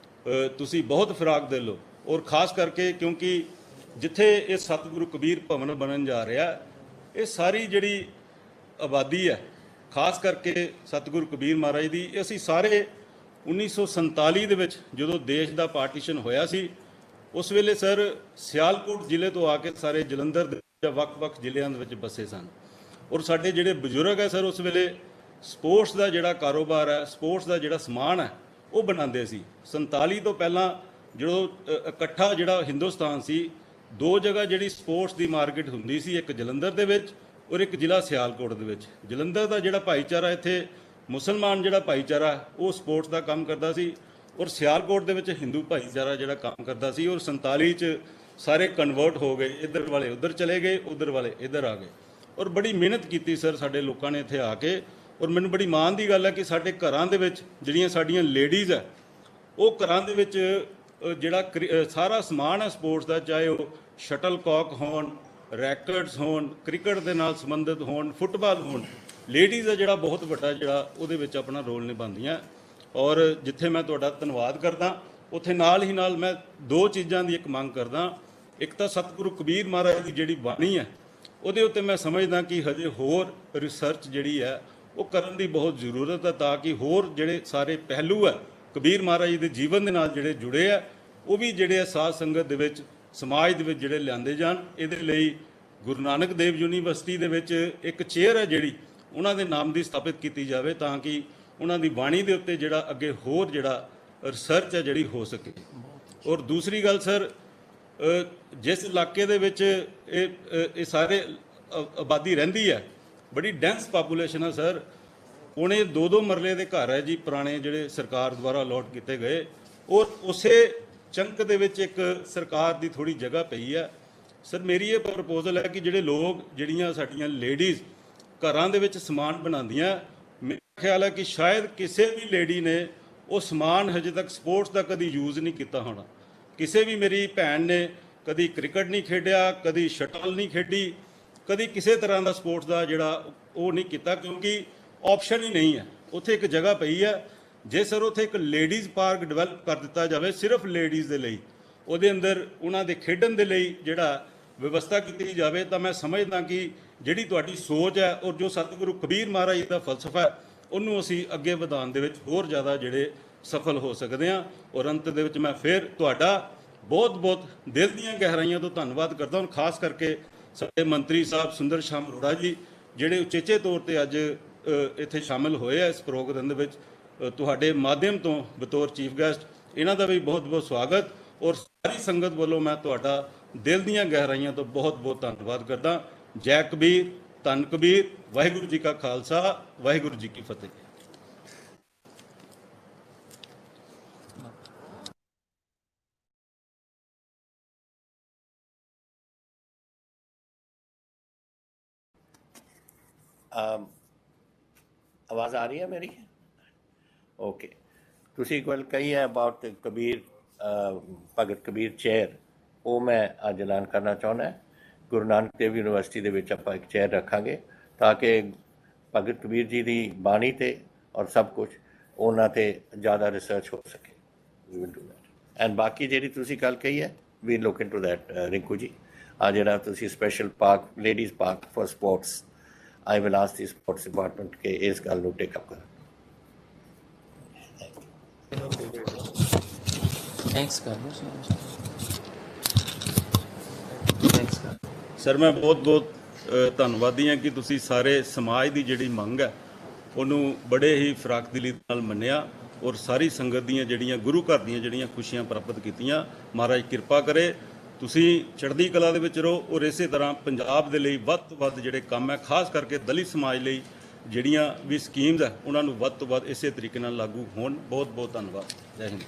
ਤੁਸੀਂ ਬਹੁਤ ਫਿਰਾਕ ਦਿਲ ਹੋ, ਔਰ ਖਾਸ ਕਰਕੇ ਕਿਉਂਕਿ ਜਿੱਥੇ ਇਹ ਸਤਿਗੁਰੂ ਕਬੀਰ ਭਵਨ ਬਣਨ ਜਾ ਰਿਹਾ, ਇਹ ਸਾਰੀ ਜਿਹੜੀ ਆਬਾਦੀ ਹੈ ਖਾਸ ਕਰਕੇ ਸਤਿਗੁਰੂ ਕਬੀਰ ਮਹਾਰਾਜ ਦੀ, ਅਸੀਂ ਸਾਰੇ 1947 ਦੇ ਵਿੱਚ ਜਦੋਂ ਦੇਸ਼ ਦਾ ਪਾਰਟੀਸ਼ਨ ਹੋਇਆ ਸੀ, ਉਸ ਵੇਲੇ ਸਰ ਸਿਆਲਕੋਟ ਜ਼ਿਲ੍ਹੇ ਤੋਂ ਆ ਕੇ ਸਾਰੇ ਜਲੰਧਰ ਦੇ ਜਾਂ ਵੱਖ-ਵੱਖ ਜ਼ਿਲ੍ਹਿਆਂ ਦੇ ਵਿੱਚ ਬਸੇ ਸਨ। ਔਰ ਸਾਡੇ ਜਿਹੜੇ ਬਜ਼ੁਰਗ ਹੈ ਸਰ, ਉਸ ਵੇਲੇ ਸਪੋਰਟਸ ਦਾ ਜਿਹੜਾ ਕਾਰੋਬਾਰ ਹੈ, ਸਪੋਰਟਸ ਦਾ ਜਿਹੜਾ ਸਮਾਨ ਹੈ, ਉਹ ਬਣਾਉਂਦੇ ਸੀ। 47 ਤੋਂ ਪਹਿਲਾਂ ਜਦੋਂ ਇਕੱਠਾ ਜਿਹੜਾ ਹਿੰਦੁਸਤਾਨ ਸੀ, ਦੋ ਜਗ੍ਹਾ ਜਿਹੜੀ ਸਪੋਰਟਸ ਦੀ ਮਾਰਕੀਟ ਹੁੰਦੀ ਸੀ, ਇੱਕ ਜਲੰਧਰ ਦੇ ਵਿੱਚ ਔਰ ਇੱਕ ਜ਼ਿਲ੍ਹਾ ਸਿਆਲਕੋਟ ਦੇ ਵਿੱਚ। ਜਲੰਧਰ ਦਾ ਜਿਹੜਾ ਭਾਈਚਾਰਾ, ਇੱਥੇ ਮੁਸਲਮਾਨ ਜਿਹੜਾ ਭਾਈਚਾਰਾ, ਉਹ ਸਪੋਰਟਸ ਦਾ ਕੰਮ ਕਰਦਾ ਸੀ ਔਰ ਸਿਆਲਕੋਟ ਦੇ ਵਿੱਚ ਹਿੰਦੂ ਭਾਈਚਾਰਾ ਜਿਹੜਾ ਕੰਮ ਕਰਦਾ ਸੀ। ਔਰ 47 'ਚ ਸਾਰੇ ਕਨਵਰਟ ਹੋ ਗਏ, ਇੱਧਰ ਵਾਲੇ ਉੱਧਰ ਚਲੇ ਗਏ, ਉੱਧਰ ਵਾਲੇ ਇੱਧਰ ਆ ਗਏ। ਔਰ ਬੜੀ ਮਿਹਨਤ ਕੀਤੀ ਸਰ ਸਾਡੇ ਲੋਕਾਂ ਨੇ ਇੱਥੇ ਆ ਕੇ। ਔਰ ਮੈਨੂੰ ਬੜੀ ਮਾਣ ਦੀ ਗੱਲ ਹੈ ਕਿ ਸਾਡੇ ਘਰਾਂ ਦੇ ਵਿੱਚ ਜਿਹੜੀਆਂ ਸਾਡੀਆਂ ਲੇਡੀਜ਼ ਹੈ, ਉਹ ਘਰਾਂ ਦੇ ਵਿੱਚ ਜਿਹੜਾ ਸਾਰਾ ਸਮਾਨ ਹੈ ਸਪੋਰਟਸ ਦਾ, ਚਾਹੇ ਉਹ ਸ਼ਟਲ ਕਾਕ ਹੋਣ, ਰੈਕਟਸ ਹੋਣ, ਕ੍ਰਿਕਟ ਦੇ ਨਾਲ ਸੰਬੰਧਿਤ ਹੋਣ, ਫੁੱਟਬਾਲ ਹੋਣ, ਲੇਡੀਜ਼ ਦਾ ਜਿਹੜਾ ਬਹੁਤ ਵੱਡਾ ਜਿਹੜਾ ਉਹਦੇ ਵਿੱਚ ਆਪਣਾ ਰੋਲ ਨਿਭਾਉਂਦੀਆਂ। ਔਰ ਜਿੱਥੇ ਮੈਂ ਤੁਹਾਡਾ ਧੰਨਵਾਦ ਕਰਦਾ, ਉੱਥੇ ਨਾਲ ਹੀ ਨਾਲ ਮੈਂ ਦੋ ਚੀਜ਼ਾਂ ਦੀ ਇੱਕ ਮੰਗ ਕਰਦਾ। ਇੱਕ ਤਾਂ ਸਤਿਗੁਰੂ ਕਬੀਰ ਮਹਾਰਾਜ ਦੀ ਜਿਹੜੀ ਬਾਣੀ ਹੈ, ਉਹਦੇ ਉੱਤੇ ਮੈਂ ਸਮਝਦਾ ਕਿ ਹਜੇ ਹੋਰ ਰਿਸਰਚ ਜਿਹੜੀ ਹੈ ਉਹ ਕਰਨ ਦੀ ਬਹੁਤ ਜ਼ਰੂਰਤ ਹੈ, ਤਾਂ ਕਿ ਹੋਰ ਜਿਹੜੇ ਸਾਰੇ ਪਹਿਲੂ ਹੈ ਕਬੀਰ ਮਹਾਰਾਜ ਦੇ ਜੀਵਨ ਦੇ ਨਾਲ ਜਿਹੜੇ ਜੁੜੇ ਆ, ਉਹ ਵੀ ਜਿਹੜੇ ਸਾਧ ਸੰਗਤ ਦੇ ਵਿੱਚ, ਸਮਾਜ ਦੇ ਵਿੱਚ ਜਿਹੜੇ ਲਿਆਂਦੇ ਜਾਣ। ਇਹਦੇ ਲਈ ਗੁਰੂ ਨਾਨਕ ਦੇਵ ਯੂਨੀਵਰਸਿਟੀ ਦੇ ਵਿੱਚ ਇੱਕ ਚੇਅਰ ਹੈ ਜਿਹੜੀ ਉਹਨਾਂ ਦੇ ਨਾਮ ਦੀ ਸਥਾਪਿਤ ਕੀਤੀ ਜਾਵੇ, ਤਾਂ ਕਿ ਉਹਨਾਂ ਦੀ ਬਾਣੀ ਦੇ ਉੱਤੇ ਜਿਹੜਾ ਅੱਗੇ ਹੋਰ ਜਿਹੜਾ ਰਿਸਰਚ ਹੈ ਜਿਹੜੀ ਹੋ ਸਕੇ। ਔਰ ਦੂਸਰੀ ਗੱਲ ਸਰ, ਜਿਸ ਇਲਾਕੇ ਦੇ ਵਿੱਚ ਇਹ ਸਾਰੇ ਆਬਾਦੀ ਰਹਿੰਦੀ ਹੈ, ਬੜੀ ਡੈਂਸ ਪਾਪੂਲੇਸ਼ਨ ਹੈ ਸਰ। ਉਹਨੇ 2-2 ਮਰਲੇ ਦੇ ਘਰ ਹੈ ਜੀ, ਪੁਰਾਣੇ ਜਿਹੜੇ ਸਰਕਾਰ ਦੁਆਰਾ ਅਲੋਟ ਕੀਤੇ ਗਏ। ਔਰ ਉਸੇ ਚੰਕ ਦੇ ਵਿੱਚ ਇੱਕ ਸਰਕਾਰ ਦੀ ਥੋੜੀ ਜਗ੍ਹਾ ਪਈ ਹੈ ਸਰ। ਮੇਰੀ ਇਹ ਪ੍ਰਪੋਜ਼ਲ ਹੈ ਕਿ ਜਿਹੜੇ ਲੋਕ, ਜਿਹੜੀਆਂ ਸਾਡੀਆਂ ਲੇਡੀਜ਼ ਘਰਾਂ ਦੇ ਵਿੱਚ ਸਮਾਨ ਬਣਾਉਂਦੀਆਂ, ਮੇਰਾ ਖਿਆਲ ਹੈ ਕਿ ਸ਼ਾਇਦ ਕਿਸੇ ਵੀ ਲੇਡੀ ਨੇ ਉਹ ਸਮਾਨ ਹਜੇ ਤੱਕ ਸਪੋਰਟਸ ਦਾ ਕਦੀ ਯੂਜ਼ ਨਹੀਂ ਕੀਤਾ ਹੋਣਾ। ਕਿਸੇ ਵੀ ਮੇਰੀ ਭੈਣ ਨੇ ਕਦੀ ਕ੍ਰਿਕਟ ਨਹੀਂ ਖੇਡਿਆ, ਕਦੀ ਸ਼ਟਲ ਨਹੀਂ ਖੇਡੀ, ਕਦੀ ਕਿਸੇ ਤਰ੍ਹਾਂ ਦਾ ਸਪੋਰਟਸ ਦਾ ਜਿਹੜਾ ਉਹ ਨਹੀਂ ਕੀਤਾ, ਕਿਉਂਕਿ ਆਪਸ਼ਨ ਹੀ ਨਹੀਂ ਹੈ। ਉੱਥੇ ਇੱਕ ਜਗ੍ਹਾ ਪਈ ਹੈ, ਜੇ ਸਰ ਉੱਥੇ ਇੱਕ ਲੇਡੀਜ਼ ਪਾਰਕ ਡਿਵੈਲਪ ਕਰ ਦਿੱਤਾ ਜਾਵੇ ਸਿਰਫ ਲੇਡੀਜ਼ ਦੇ ਲਈ, ਉਹਦੇ ਅੰਦਰ ਉਹਨਾਂ ਦੇ ਖੇਡਣ ਦੇ ਲਈ ਜਿਹੜਾ ਵਿਵਸਥਾ ਕੀਤੀ ਜਾਵੇ, ਤਾਂ ਮੈਂ ਸਮਝਦਾ ਕਿ ਜਿਹੜੀ ਤੁਹਾਡੀ ਸੋਚ ਹੈ ਔਰ ਜੋ ਸਤਿਗੁਰੂ ਕਬੀਰ ਮਹਾਰਾਜ ਦਾ ਫਲਸਫਾ ਹੈ, ਉਹਨੂੰ ਅਸੀਂ ਅੱਗੇ ਵਧਾਉਣ ਦੇ ਵਿੱਚ ਹੋਰ ਜ਼ਿਆਦਾ ਜਿਹੜੇ ਸਫਲ ਹੋ ਸਕਦੇ ਹਾਂ। ਔਰ ਅੰਤ ਦੇ ਵਿੱਚ ਮੈਂ ਫਿਰ ਤੁਹਾਡਾ ਬਹੁਤ-ਬਹੁਤ ਦਿਲ ਦੀਆਂ ਗਹਿਰਾਈਆਂ ਤੋਂ ਧੰਨਵਾਦ ਕਰਦਾ ਹਾਂ। ਖਾਸ ਕਰਕੇ ਸਾਡੇ ਮੰਤਰੀ ਸਾਹਿਬ ਸੁੰਦਰ ਸ਼ਾਮ ਅਰੋੜਾ ਜੀ, ਜਿਹੜੇ ਉਚੇਚੇ ਤੌਰ ਤੇ ਅੱਜ ਇੱਥੇ ਸ਼ਾਮਿਲ ਹੋਏ ਆ ਇਸ ਪ੍ਰੋਗਰਾਮ ਦੇ ਵਿੱਚ, ਤੁਹਾਡੇ ਮਾਧਿਅਮ ਤੋਂ ਬਤੌਰ ਚੀਫ ਗੈਸਟ, ਇਹਨਾਂ ਦਾ ਵੀ ਬਹੁਤ-ਬਹੁਤ ਸਵਾਗਤ। ਔਰ ਸਾਰੀ ਸੰਗਤ ਵੱਲੋਂ ਮੈਂ ਤੁਹਾਡਾ ਦਿਲ ਦੀਆਂ ਗਹਿਰਾਈਆਂ ਤੋਂ ਬਹੁਤ-ਬਹੁਤ ਧੰਨਵਾਦ ਕਰਦਾ। ਜੈ ਕਬੀਰ, ਧੰਨ ਕਬੀਰ, ਵਾਹਿਗੁਰੂ ਜੀ ਕਾ ਖਾਲਸਾ, ਵਾਹਿਗੁਰੂ ਜੀ ਕੀ ਫਤਿਹ। ਆਵਾਜ਼ ਆ ਰਹੀ ਹੈ ਮੇਰੀ? ਓਕੇ। ਤੁਸੀਂ ਗੱਲ ਕਹੀ ਹੈ ਅਬਾਊਟ ਕਬੀਰ, ਭਗਤ ਕਬੀਰ ਚੇਅਰ, ਉਹ ਮੈਂ ਅੱਜ ਐਲਾਨ ਕਰਨਾ ਚਾਹੁੰਦਾ। ਗੁਰੂ ਨਾਨਕ ਦੇਵ ਯੂਨੀਵਰਸਿਟੀ ਦੇ ਵਿੱਚ ਆਪਾਂ ਇੱਕ ਚੇਅਰ ਰੱਖਾਂਗੇ, ਤਾਂ ਕਿ ਭਗਤ ਕਬੀਰ ਜੀ ਦੀ ਬਾਣੀ ਤੇ ਔਰ ਸਭ ਕੁਝ ਉਹਨਾਂ ਤੇ ਜ਼ਿਆਦਾ ਰਿਸਰਚ ਹੋ ਸਕੇ। We will do that. And ਬਾਕੀ ਜਿਹੜੀ ਤੁਸੀਂ ਗੱਲ ਕਹੀ ਹੈ, we look into that Rinku ji. ਆ ਜਿਹੜਾ ਤੁਸੀਂ special park, ladies park for sports, I will ask the sports department ਕਿ ਇਸ ਗੱਲ ਨੂੰ ਟੇਕ ਅਪ ਕਰਨ। ਥੈਂਕਸ ਕਰ ਸਰ ਮੈਂ ਬਹੁਤ-ਬਹੁਤ ਧੰਨਵਾਦੀ ਹਾਂ ਕਿ ਤੁਸੀਂ ਸਾਰੇ ਸਮਾਜ ਦੀ ਜਿਹੜੀ ਮੰਗ ਹੈ ਉਹਨੂੰ ਬੜੇ ਹੀ ਫਰਾਖਦਿਲੀ ਨਾਲ ਮੰਨਿਆ, ਔਰ ਸਾਰੀ ਸੰਗਤ ਦੀਆਂ ਜਿਹੜੀਆਂ ਗੁਰੂ ਘਰ ਦੀਆਂ ਜਿਹੜੀਆਂ ਖੁਸ਼ੀਆਂ ਪ੍ਰਾਪਤ ਕੀਤੀਆਂ। ਮਹਾਰਾਜ ਕਿਰਪਾ ਕਰੇ ਤੁਸੀਂ ਚੜ੍ਹਦੀ ਕਲਾ ਦੇ ਵਿੱਚ ਰਹੋ, ਔਰ ਇਸੇ ਤਰ੍ਹਾਂ ਪੰਜਾਬ ਦੇ ਲਈ ਵੱਧ ਤੋਂ ਵੱਧ ਜਿਹੜੇ ਕੰਮ ਹੈ, ਖਾਸ ਕਰਕੇ ਦਲਿਤ ਸਮਾਜ ਲਈ ਜਿਹੜੀਆਂ ਵੀ ਸਕੀਮਜ਼ ਹੈ, ਉਹਨਾਂ ਨੂੰ ਵੱਧ ਤੋਂ ਵੱਧ ਇਸੇ ਤਰੀਕੇ ਨਾਲ ਲਾਗੂ ਹੋਣ। ਬਹੁਤ-ਬਹੁਤ ਧੰਨਵਾਦ। ਜੈ ਹਿੰਦ।